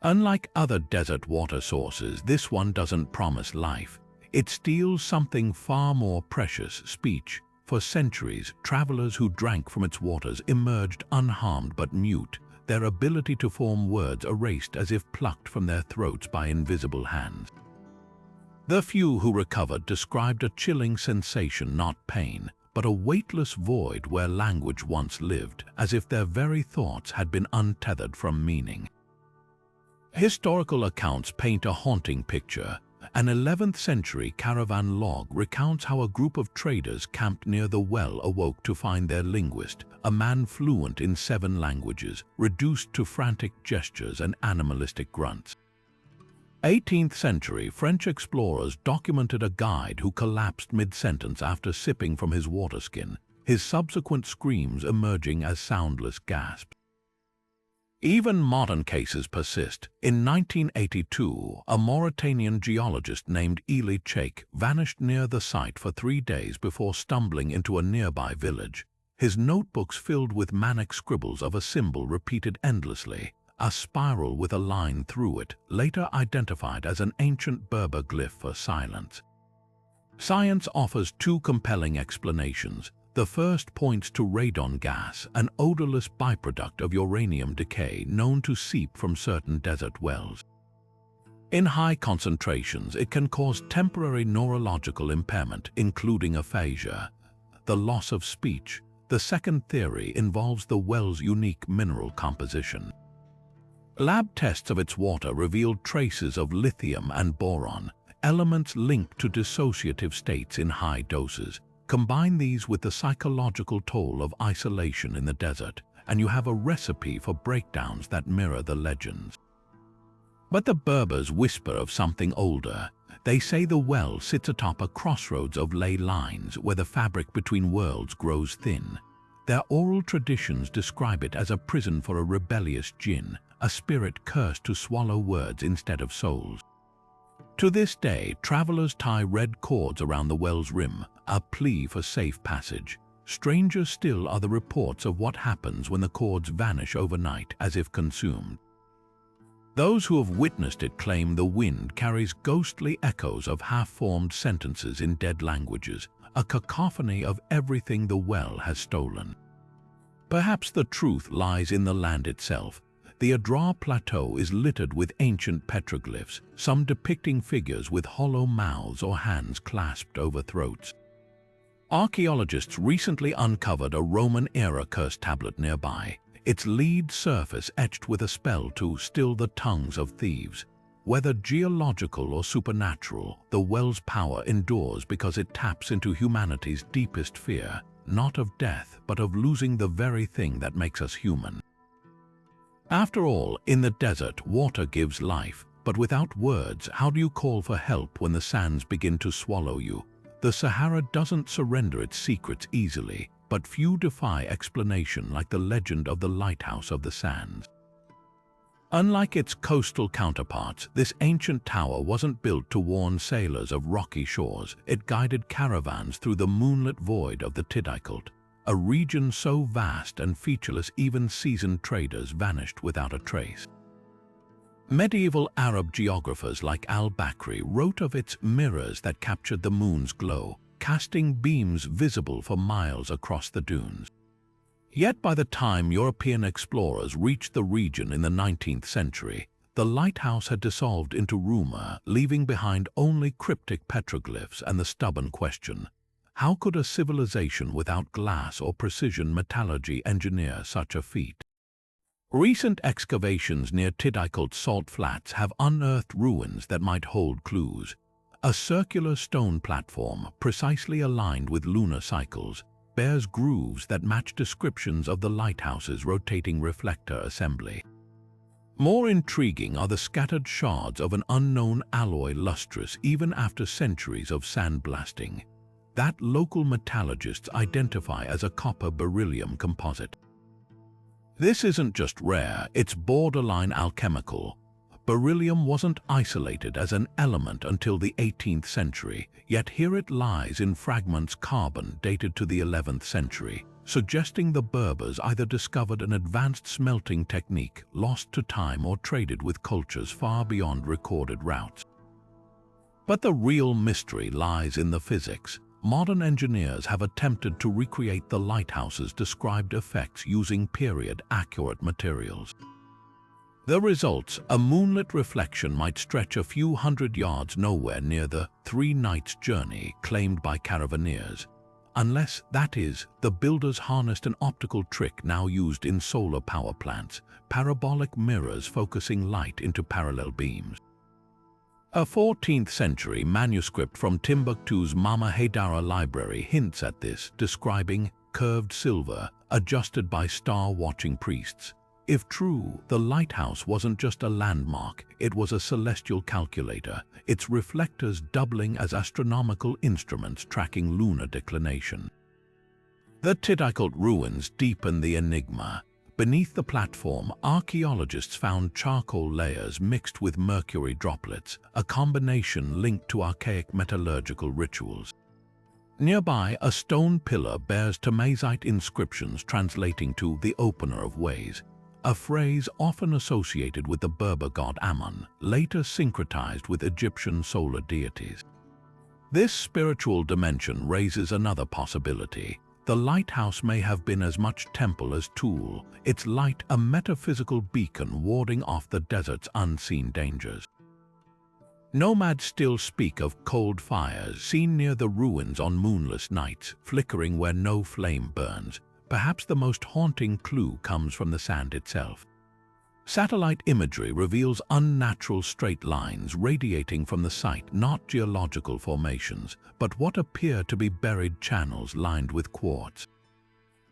Unlike other desert water sources, this one doesn't promise life. It steals something far more precious, speech. For centuries, travelers who drank from its waters emerged unharmed but mute, their ability to form words erased as if plucked from their throats by invisible hands. The few who recovered described a chilling sensation, not pain, but a weightless void where language once lived, as if their very thoughts had been untethered from meaning. Historical accounts paint a haunting picture. An 11th century caravan log recounts how a group of traders camped near the well awoke to find their linguist, a man fluent in 7 languages, reduced to frantic gestures and animalistic grunts. 18th century French explorers documented a guide who collapsed mid-sentence after sipping from his waterskin, his subsequent screams emerging as soundless gasps. Even modern cases persist. In 1982, a Mauritanian geologist named Eli Cheikh vanished near the site for 3 days before stumbling into a nearby village, his notebooks filled with manic scribbles of a symbol repeated endlessly, a spiral with a line through it, later identified as an ancient Berber glyph for silence. Science offers 2 compelling explanations. The first points to radon gas, an odorless byproduct of uranium decay known to seep from certain desert wells. In high concentrations, it can cause temporary neurological impairment, including aphasia, the loss of speech. The second theory involves the well's unique mineral composition. Lab tests of its water revealed traces of lithium and boron, elements linked to dissociative states in high doses. Combine these with the psychological toll of isolation in the desert, and you have a recipe for breakdowns that mirror the legends. But the Berbers whisper of something older. They say the well sits atop a crossroads of ley lines where the fabric between worlds grows thin. Their oral traditions describe it as a prison for a rebellious djinn, a spirit cursed to swallow words instead of souls. To this day, travelers tie red cords around the well's rim, a plea for safe passage. Stranger still are the reports of what happens when the cords vanish overnight as if consumed. Those who have witnessed it claim the wind carries ghostly echoes of half-formed sentences in dead languages, a cacophony of everything the well has stolen. Perhaps the truth lies in the land itself. The Adrar Plateau is littered with ancient petroglyphs, some depicting figures with hollow mouths or hands clasped over throats. Archaeologists recently uncovered a Roman-era curse tablet nearby, its lead surface etched with a spell to still the tongues of thieves. Whether geological or supernatural, the well's power endures because it taps into humanity's deepest fear, not of death, but of losing the very thing that makes us human. After all, in the desert, water gives life, but without words, how do you call for help when the sands begin to swallow you? The Sahara doesn't surrender its secrets easily, but few defy explanation, like the legend of the lighthouse of the sands. Unlike its coastal counterparts, this ancient tower wasn't built to warn sailors of rocky shores. It guided caravans through the moonlit void of the Tidicult, a region so vast and featureless even seasoned traders vanished without a trace. Medieval Arab geographers like al-Bakri wrote of its mirrors that captured the moon's glow, casting beams visible for miles across the dunes. Yet by the time European explorers reached the region in the 19th century, the lighthouse had dissolved into rumor, leaving behind only cryptic petroglyphs and the stubborn question: how could a civilization without glass or precision metallurgy engineer such a feat? Recent excavations near Tidicult salt flats have unearthed ruins that might hold clues. A circular stone platform, precisely aligned with lunar cycles, bears grooves that match descriptions of the lighthouse's rotating reflector assembly. More intriguing are the scattered shards of an unknown alloy lustrous even after centuries of sandblasting, that local metallurgists identify as a copper beryllium composite. This isn't just rare, it's borderline alchemical. Beryllium wasn't isolated as an element until the 18th century, yet here it lies in fragments carbon dated to the 11th century, suggesting the Berbers either discovered an advanced smelting technique, lost to time, or traded with cultures far beyond recorded routes. But the real mystery lies in the physics. Modern engineers have attempted to recreate the lighthouse's described effects using period-accurate materials. The results, a moonlit reflection, might stretch a few hundred yards nowhere near the 3 nights journey claimed by caravaneers. Unless, that is, the builders harnessed an optical trick now used in solar power plants, parabolic mirrors focusing light into parallel beams. A 14th century manuscript from Timbuktu's Mama Haydara library hints at this, describing curved silver adjusted by star-watching priests. If true, the lighthouse wasn't just a landmark, it was a celestial calculator, its reflectors doubling as astronomical instruments tracking lunar declination. The Titycult ruins deepen the enigma. Beneath the platform, archaeologists found charcoal layers mixed with mercury droplets, a combination linked to archaic metallurgical rituals. Nearby, a stone pillar bears Tamazight inscriptions translating to the opener of ways, a phrase often associated with the Berber god Ammon, later syncretized with Egyptian solar deities. This spiritual dimension raises another possibility. The lighthouse may have been as much temple as tool, its light a metaphysical beacon warding off the desert's unseen dangers. Nomads still speak of cold fires seen near the ruins on moonless nights, flickering where no flame burns. Perhaps the most haunting clue comes from the sand itself. Satellite imagery reveals unnatural straight lines radiating from the site, not geological formations, but what appear to be buried channels lined with quartz.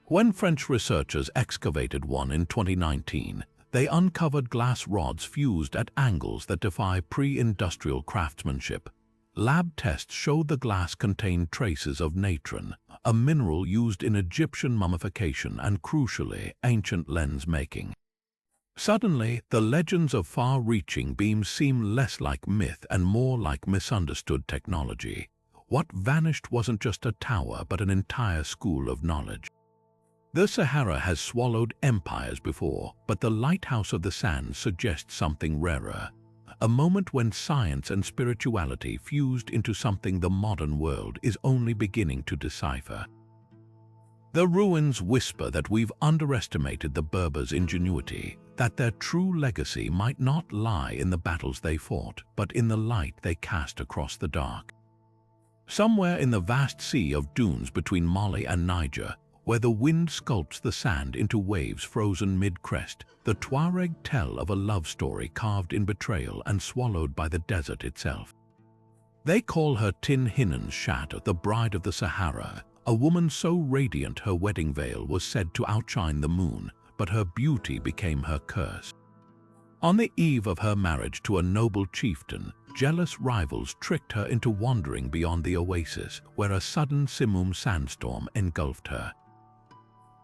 When French researchers excavated one in 2019, they uncovered glass rods fused at angles that defy pre-industrial craftsmanship. Lab tests showed the glass contained traces of natron, a mineral used in Egyptian mummification and, crucially, ancient lens making. Suddenly, the legends of far-reaching beams seem less like myth and more like misunderstood technology. What vanished wasn't just a tower, but an entire school of knowledge. The Sahara has swallowed empires before, but the lighthouse of the sands suggests something rarer. A moment when science and spirituality fused into something the modern world is only beginning to decipher. The ruins whisper that we've underestimated the Berbers' ingenuity, that their true legacy might not lie in the battles they fought, but in the light they cast across the dark. Somewhere in the vast sea of dunes between Mali and Niger, where the wind sculpts the sand into waves frozen mid-crest, the Tuareg tell of a love story carved in betrayal and swallowed by the desert itself. They call her Tin Hinan Shat, the bride of the Sahara, a woman so radiant her wedding veil was said to outshine the moon, but her beauty became her curse. On the eve of her marriage to a noble chieftain, jealous rivals tricked her into wandering beyond the oasis, where a sudden Simum sandstorm engulfed her.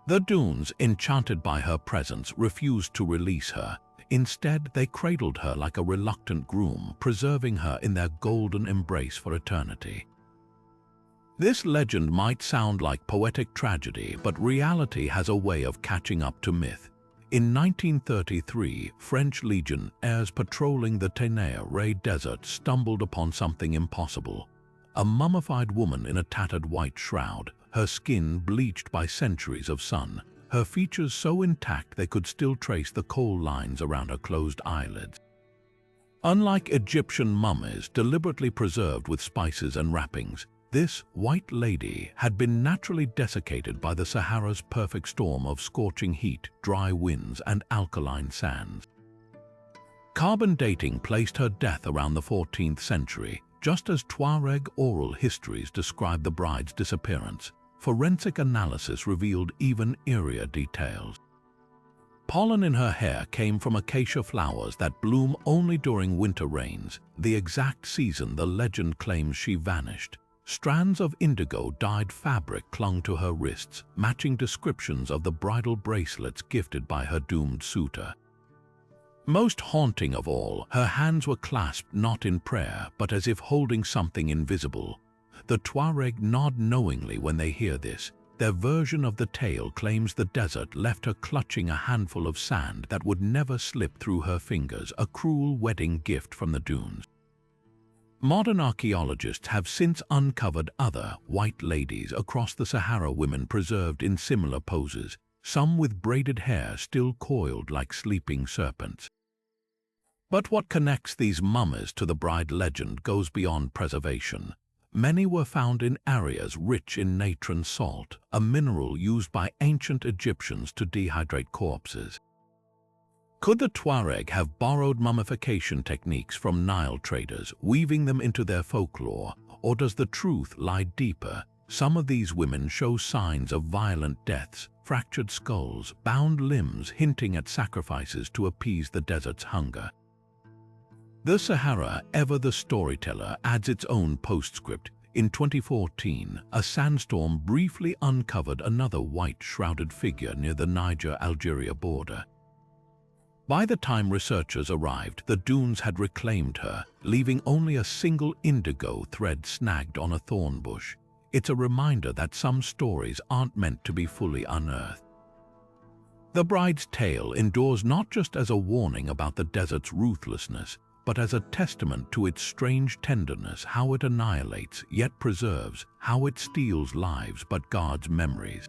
The dunes, enchanted by her presence, refused to release her. Instead, they cradled her like a reluctant groom, preserving her in their golden embrace for eternity. This legend might sound like poetic tragedy, but reality has a way of catching up to myth. In 1933, French legionnaires patrolling the Ténéré Desert stumbled upon something impossible. A mummified woman in a tattered white shroud, her skin bleached by centuries of sun, her features so intact they could still trace the coal lines around her closed eyelids. Unlike Egyptian mummies deliberately preserved with spices and wrappings, this white lady had been naturally desiccated by the Sahara's perfect storm of scorching heat, dry winds, and alkaline sands. Carbon dating placed her death around the 14th century, just as Tuareg oral histories describe the bride's disappearance. Forensic analysis revealed even eerier details. Pollen in her hair came from acacia flowers that bloom only during winter rains, the exact season the legend claims she vanished. Strands of indigo-dyed fabric clung to her wrists, matching descriptions of the bridal bracelets gifted by her doomed suitor. Most haunting of all, her hands were clasped not in prayer, but as if holding something invisible. The Tuareg nod knowingly when they hear this. Their version of the tale claims the desert left her clutching a handful of sand that would never slip through her fingers, a cruel wedding gift from the dunes. Modern archaeologists have since uncovered other white ladies across the Sahara, women preserved in similar poses, some with braided hair still coiled like sleeping serpents. But what connects these mummies to the bride legend goes beyond preservation. Many were found in areas rich in natron salt, a mineral used by ancient Egyptians to dehydrate corpses. Could the Tuareg have borrowed mummification techniques from Nile traders, weaving them into their folklore, or does the truth lie deeper? Some of these women show signs of violent deaths, fractured skulls, bound limbs, hinting at sacrifices to appease the desert's hunger. The Sahara, ever the storyteller, adds its own postscript. In 2014, a sandstorm briefly uncovered another white-shrouded figure near the Niger-Algeria border. By the time researchers arrived, the dunes had reclaimed her, leaving only a single indigo thread snagged on a thorn bush. It's a reminder that some stories aren't meant to be fully unearthed. The bride's tale endures not just as a warning about the desert's ruthlessness, but as a testament to its strange tenderness, how it annihilates yet preserves, how it steals lives but guards memories.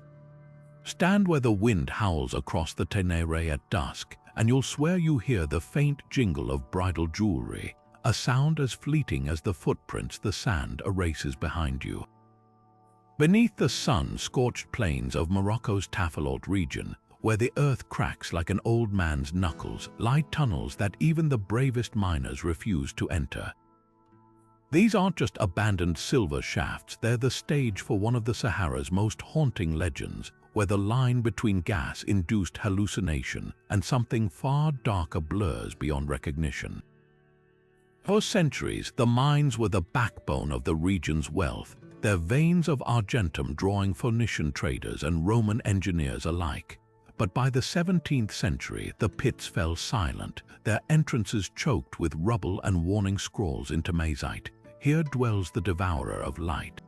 Stand where the wind howls across the Tenere at dusk, and you'll swear you hear the faint jingle of bridal jewelry, a sound as fleeting as the footprints the sand erases behind you. Beneath the sun-scorched plains of Morocco's Tafilalt region, where the earth cracks like an old man's knuckles, lie tunnels that even the bravest miners refuse to enter. These aren't just abandoned silver shafts, they're the stage for one of the Sahara's most haunting legends, where the line between gas-induced hallucination and something far darker blurs beyond recognition. For centuries, the mines were the backbone of the region's wealth, their veins of argentum drawing Phoenician traders and Roman engineers alike. But by the 17th century, the pits fell silent, their entrances choked with rubble and warning scrolls into Mazite. Here dwells the devourer of light.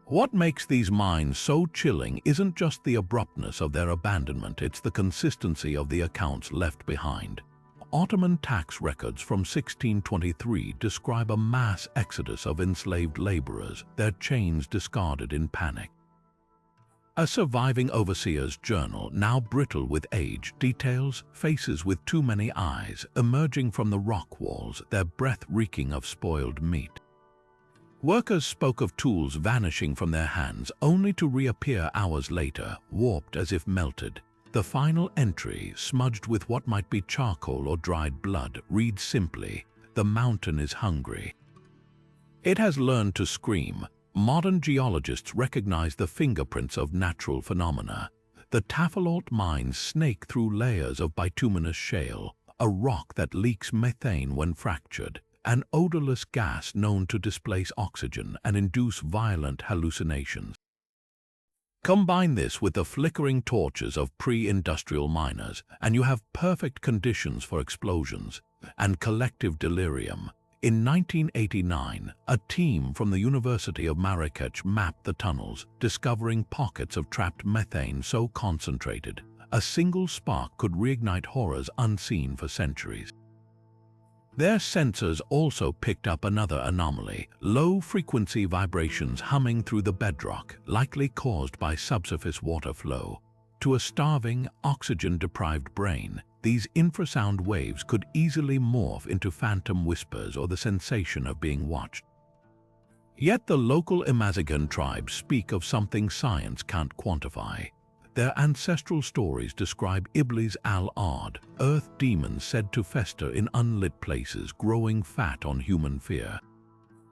What makes these mines so chilling isn't just the abruptness of their abandonment, it's the consistency of the accounts left behind. Ottoman tax records from 1623 describe a mass exodus of enslaved laborers, their chains discarded in panic. A surviving overseer's journal, now brittle with age, details faces with too many eyes emerging from the rock walls, their breath reeking of spoiled meat. Workers spoke of tools vanishing from their hands only to reappear hours later, warped as if melted. The final entry, smudged with what might be charcoal or dried blood, reads simply, "The mountain is hungry." It has learned to scream. Modern geologists recognize the fingerprints of natural phenomena. The Tafilalt mines snake through layers of bituminous shale, a rock that leaks methane when fractured, an odorless gas known to displace oxygen and induce violent hallucinations. Combine this with the flickering torches of pre-industrial miners, and you have perfect conditions for explosions and collective delirium. In 1989, a team from the University of Marrakech mapped the tunnels, discovering pockets of trapped methane so concentrated, a single spark could reignite horrors unseen for centuries. Their sensors also picked up another anomaly, low-frequency vibrations humming through the bedrock, likely caused by subsurface water flow. To a starving, oxygen-deprived brain, these infrasound waves could easily morph into phantom whispers or the sensation of being watched. Yet the local Amazigan tribes speak of something science can't quantify. Their ancestral stories describe Iblis al-Ard, earth demons said to fester in unlit places, growing fat on human fear.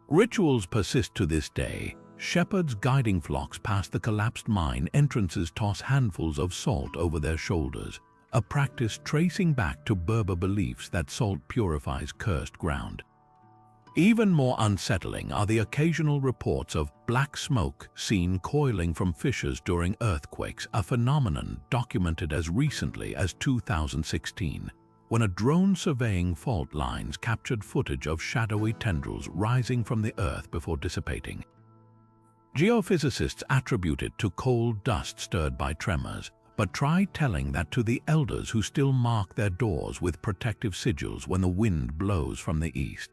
Rituals persist to this day. Shepherds guiding flocks past the collapsed mine entrances toss handfuls of salt over their shoulders, a practice tracing back to Berber beliefs that salt purifies cursed ground. Even more unsettling are the occasional reports of black smoke seen coiling from fissures during earthquakes, a phenomenon documented as recently as 2016, when a drone surveying fault lines captured footage of shadowy tendrils rising from the earth before dissipating. Geophysicists attribute it to coal dust stirred by tremors, but try telling that to the elders who still mark their doors with protective sigils when the wind blows from the east.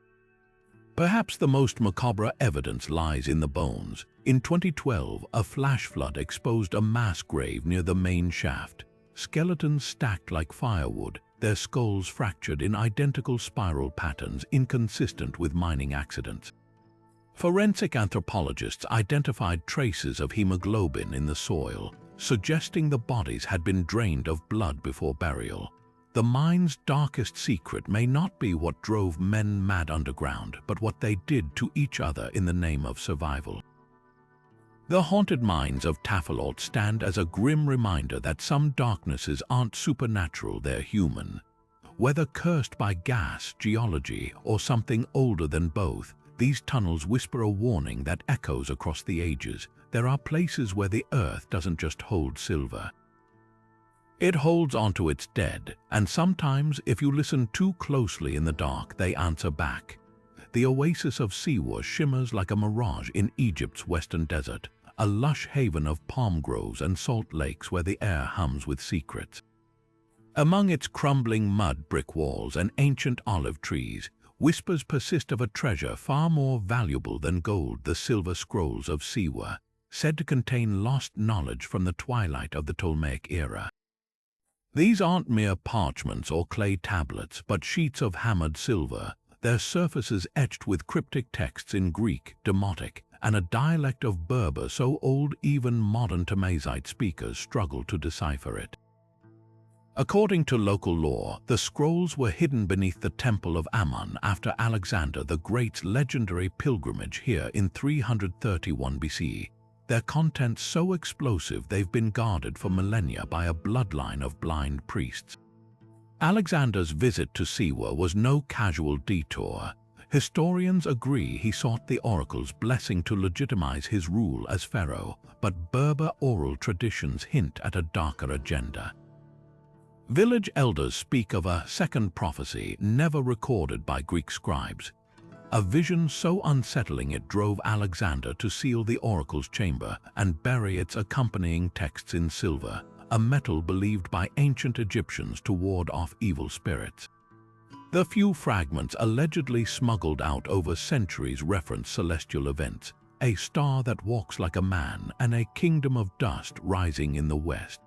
Perhaps the most macabre evidence lies in the bones. In 2012, a flash flood exposed a mass grave near the main shaft. Skeletons stacked like firewood, their skulls fractured in identical spiral patterns inconsistent with mining accidents. Forensic anthropologists identified traces of hemoglobin in the soil, suggesting the bodies had been drained of blood before burial. The mine's darkest secret may not be what drove men mad underground, but what they did to each other in the name of survival. The haunted mines of Tafilalt stand as a grim reminder that some darknesses aren't supernatural, they're human. Whether cursed by gas, geology, or something older than both, these tunnels whisper a warning that echoes across the ages. There are places where the earth doesn't just hold silver. It holds onto its dead, and sometimes, if you listen too closely in the dark, they answer back. The oasis of Siwa shimmers like a mirage in Egypt's western desert, a lush haven of palm groves and salt lakes where the air hums with secrets. Among its crumbling mud brick walls and ancient olive trees, whispers persist of a treasure far more valuable than gold, the silver scrolls of Siwa, said to contain lost knowledge from the twilight of the Ptolemaic era. These aren't mere parchments or clay tablets, but sheets of hammered silver, their surfaces etched with cryptic texts in Greek, Demotic, and a dialect of Berber so old even modern Tamazight speakers struggle to decipher it. According to local lore, the scrolls were hidden beneath the Temple of Ammon after Alexander the Great's legendary pilgrimage here in 331 BC. Their contents so explosive they've been guarded for millennia by a bloodline of blind priests. Alexander's visit to Siwa was no casual detour. Historians agree he sought the oracle's blessing to legitimize his rule as pharaoh, but Berber oral traditions hint at a darker agenda. Village elders speak of a second prophecy never recorded by Greek scribes, a vision so unsettling it drove Alexander to seal the oracle's chamber and bury its accompanying texts in silver, a metal believed by ancient Egyptians to ward off evil spirits. The few fragments allegedly smuggled out over centuries reference celestial events, a star that walks like a man and a kingdom of dust rising in the west.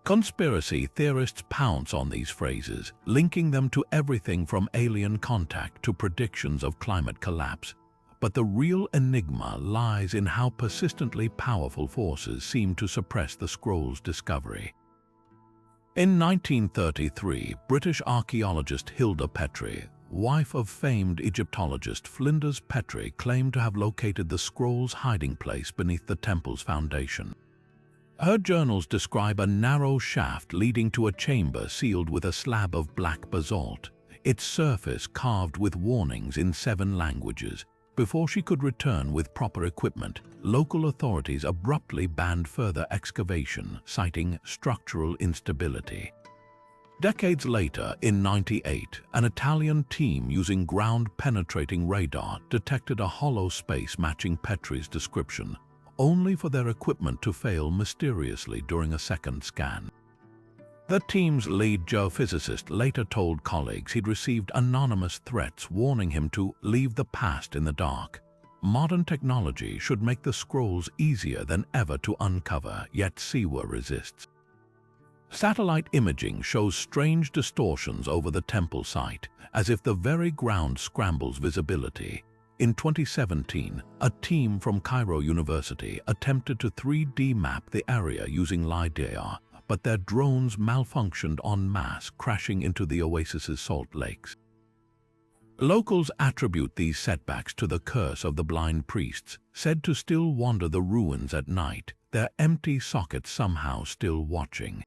Conspiracy theorists pounce on these phrases, linking them to everything from alien contact to predictions of climate collapse. But the real enigma lies in how persistently powerful forces seem to suppress the scroll's discovery. In 1933, British archaeologist Hilda Petrie, wife of famed Egyptologist Flinders Petrie, claimed to have located the scroll's hiding place beneath the temple's foundation. Her journals describe a narrow shaft leading to a chamber sealed with a slab of black basalt, its surface carved with warnings in 7 languages. Before she could return with proper equipment, local authorities abruptly banned further excavation, citing structural instability. Decades later, in '98, an Italian team using ground-penetrating radar detected a hollow space matching Petrie's description, only for their equipment to fail mysteriously during a second scan. The team's lead geophysicist later told colleagues he'd received anonymous threats warning him to leave the past in the dark. Modern technology should make the scrolls easier than ever to uncover, yet Siwa resists. Satellite imaging shows strange distortions over the temple site, as if the very ground scrambles visibility. In 2017, a team from Cairo University attempted to 3D map the area using LiDAR, but their drones malfunctioned en masse, crashing into the oasis's salt lakes. Locals attribute these setbacks to the curse of the blind priests, said to still wander the ruins at night, their empty sockets somehow still watching.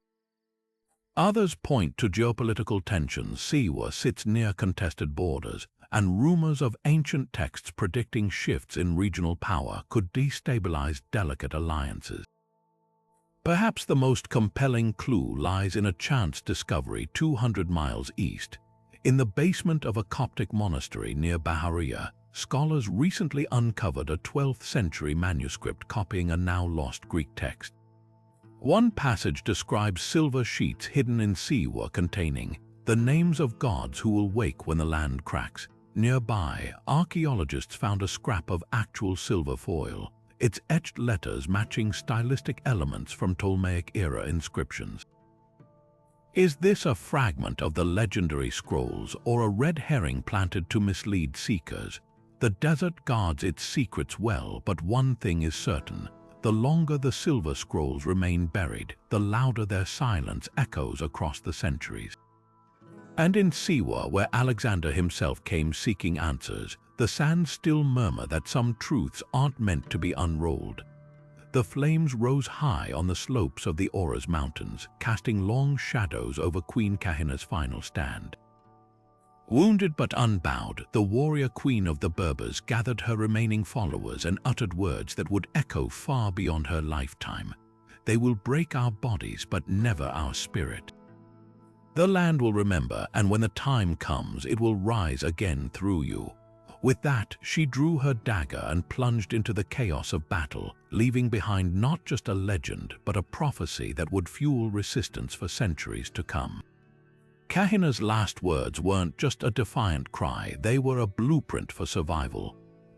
Others point to geopolitical tensions. Siwa sits near contested borders, and rumors of ancient texts predicting shifts in regional power could destabilize delicate alliances. Perhaps the most compelling clue lies in a chance discovery 200 miles east. In the basement of a Coptic monastery near Bahariya, scholars recently uncovered a 12th century manuscript copying a now-lost Greek text. One passage describes silver sheets hidden in seawater containing the names of gods who will wake when the land cracks. Nearby, archaeologists found a scrap of actual silver foil, its etched letters matching stylistic elements from Ptolemaic-era inscriptions. Is this a fragment of the legendary scrolls or a red herring planted to mislead seekers? The desert guards its secrets well, but one thing is certain. The longer the silver scrolls remain buried, the louder their silence echoes across the centuries. And in Siwa, where Alexander himself came seeking answers, the sands still murmur that some truths aren't meant to be unrolled. The flames rose high on the slopes of the Auras Mountains, casting long shadows over Queen Kahina's final stand. Wounded but unbowed, the warrior queen of the Berbers gathered her remaining followers and uttered words that would echo far beyond her lifetime. They will break our bodies, but never our spirit. The land will remember, and when the time comes, it will rise again through you. With that, she drew her dagger and plunged into the chaos of battle, leaving behind not just a legend, but a prophecy that would fuel resistance for centuries to come. Kahina's last words weren't just a defiant cry, they were a blueprint for survival.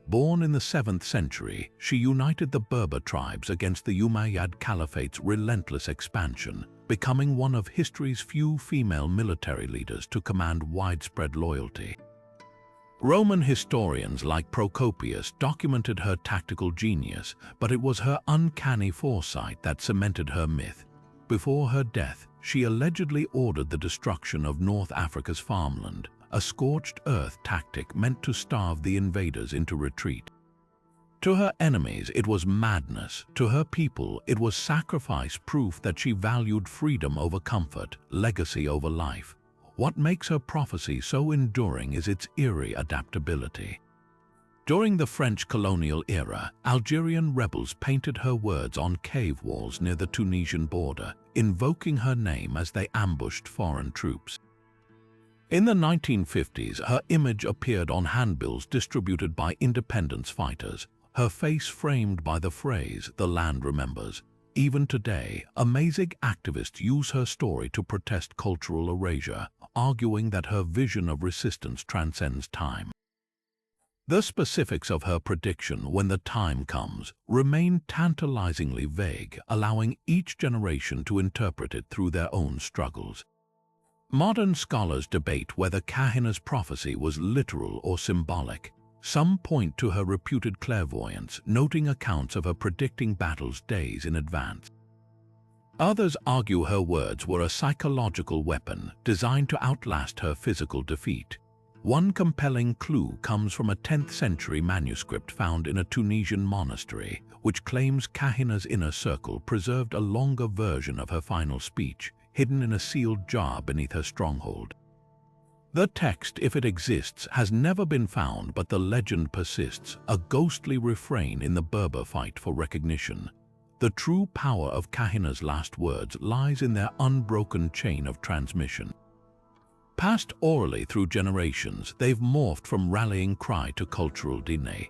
Born in the 7th century, she united the Berber tribes against the Umayyad Caliphate's relentless expansion, becoming one of history's few female military leaders to command widespread loyalty. Roman historians like Procopius documented her tactical genius, but it was her uncanny foresight that cemented her myth. Before her death, she allegedly ordered the destruction of North Africa's farmland, a scorched earth tactic meant to starve the invaders into retreat. To her enemies, it was madness. To her people, it was sacrifice, proof that she valued freedom over comfort, legacy over life. What makes her prophecy so enduring is its eerie adaptability. During the French colonial era, Algerian rebels painted her words on cave walls near the Tunisian border, invoking her name as they ambushed foreign troops. In the 1950s, her image appeared on handbills distributed by independence fighters, her face framed by the phrase, "The land remembers." Even today, amazing activists use her story to protest cultural erasure, arguing that her vision of resistance transcends time. The specifics of her prediction when the time comes remain tantalizingly vague, allowing each generation to interpret it through their own struggles. Modern scholars debate whether Kahina's prophecy was literal or symbolic. Some point to her reputed clairvoyance, noting accounts of her predicting battles days in advance. Others argue her words were a psychological weapon designed to outlast her physical defeat. One compelling clue comes from a 10th century manuscript found in a Tunisian monastery, which claims Kahina's inner circle preserved a longer version of her final speech, hidden in a sealed jar beneath her stronghold. The text, if it exists, has never been found, but the legend persists, a ghostly refrain in the Berber fight for recognition. The true power of Kahina's last words lies in their unbroken chain of transmission. Passed orally through generations, they've morphed from rallying cry to cultural DNA.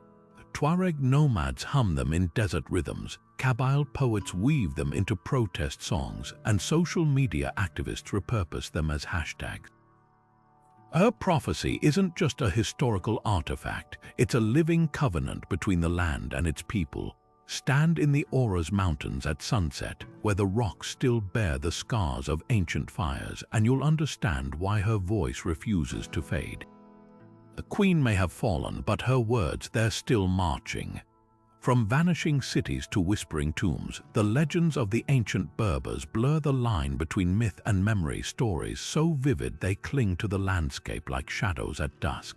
Tuareg nomads hum them in desert rhythms, Kabyle poets weave them into protest songs, and social media activists repurpose them as hashtags. Her prophecy isn't just a historical artifact, it's a living covenant between the land and its people. Stand in the Auras Mountains at sunset, where the rocks still bear the scars of ancient fires, and you'll understand why her voice refuses to fade. The queen may have fallen, but her words, they're still marching. From vanishing cities to whispering tombs, the legends of the ancient Berbers blur the line between myth and memory, stories so vivid they cling to the landscape like shadows at dusk.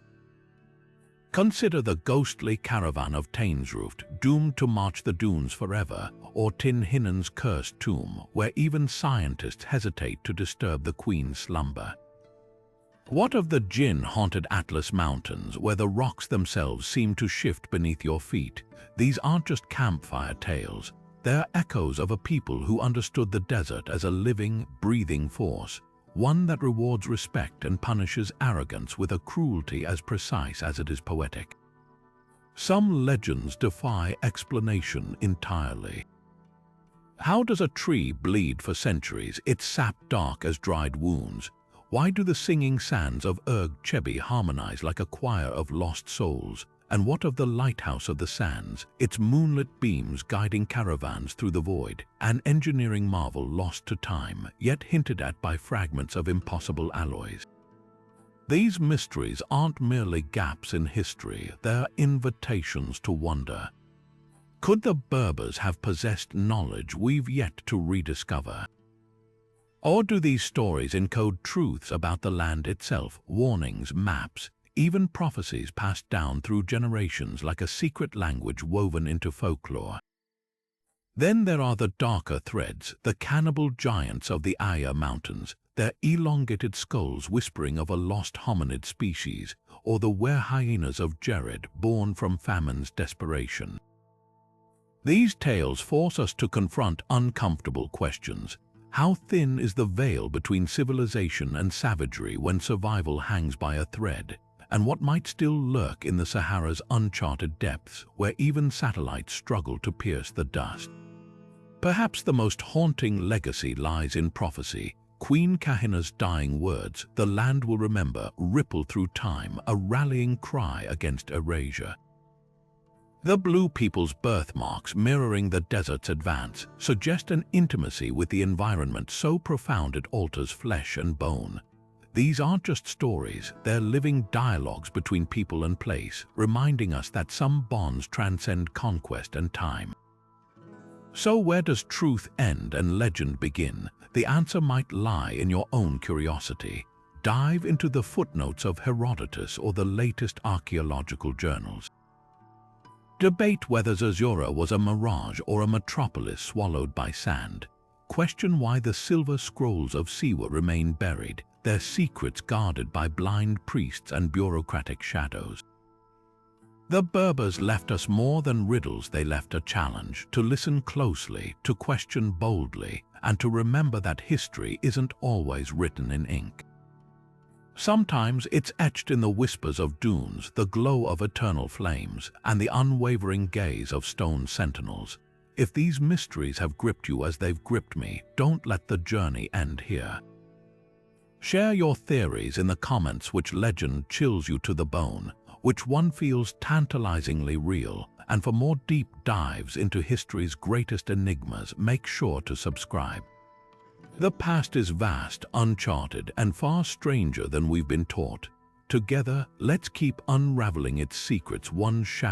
Consider the ghostly caravan of Tainsruft, doomed to march the dunes forever, or Tin Hinen's cursed tomb, where even scientists hesitate to disturb the queen's slumber. What of the djinn-haunted Atlas Mountains, where the rocks themselves seem to shift beneath your feet? These aren't just campfire tales. They're echoes of a people who understood the desert as a living, breathing force, one that rewards respect and punishes arrogance with a cruelty as precise as it is poetic. Some legends defy explanation entirely. How does a tree bleed for centuries, its sap dark as dried wounds? Why do the singing sands of Erg Chebi harmonize like a choir of lost souls? And what of the lighthouse of the sands, its moonlit beams guiding caravans through the void, an engineering marvel lost to time, yet hinted at by fragments of impossible alloys? These mysteries aren't merely gaps in history, they're invitations to wonder. Could the Berbers have possessed knowledge we've yet to rediscover? Or do these stories encode truths about the land itself, warnings, maps, even prophecies passed down through generations like a secret language woven into folklore? Then there are the darker threads, the cannibal giants of the Aya Mountains, their elongated skulls whispering of a lost hominid species, or the were-hyenas of Jared, born from famine's desperation. These tales force us to confront uncomfortable questions. How thin is the veil between civilization and savagery when survival hangs by a thread? And what might still lurk in the Sahara's uncharted depths, where even satellites struggle to pierce the dust? Perhaps the most haunting legacy lies in prophecy. Queen Kahina's dying words, "The land will remember," ripple through time, a rallying cry against erasure. The Blue People's birthmarks, mirroring the desert's advance, suggest an intimacy with the environment so profound it alters flesh and bone. These aren't just stories, they're living dialogues between people and place, reminding us that some bonds transcend conquest and time. So where does truth end and legend begin? The answer might lie in your own curiosity. Dive into the footnotes of Herodotus or the latest archaeological journals. Debate whether Zerzura was a mirage or a metropolis swallowed by sand. Question why the silver scrolls of Siwa remain buried, their secrets guarded by blind priests and bureaucratic shadows. The Berbers left us more than riddles, they left a challenge to listen closely, to question boldly, and to remember that history isn't always written in ink. Sometimes it's etched in the whispers of dunes, the glow of eternal flames, and the unwavering gaze of stone sentinels. If these mysteries have gripped you as they've gripped me, don't let the journey end here. Share your theories in the comments. Which legend chills you to the bone? Which one feels tantalizingly real? And for more deep dives into history's greatest enigmas, make sure to subscribe. The past is vast, uncharted, and far stranger than we've been taught. Together, let's keep unraveling its secrets one shadow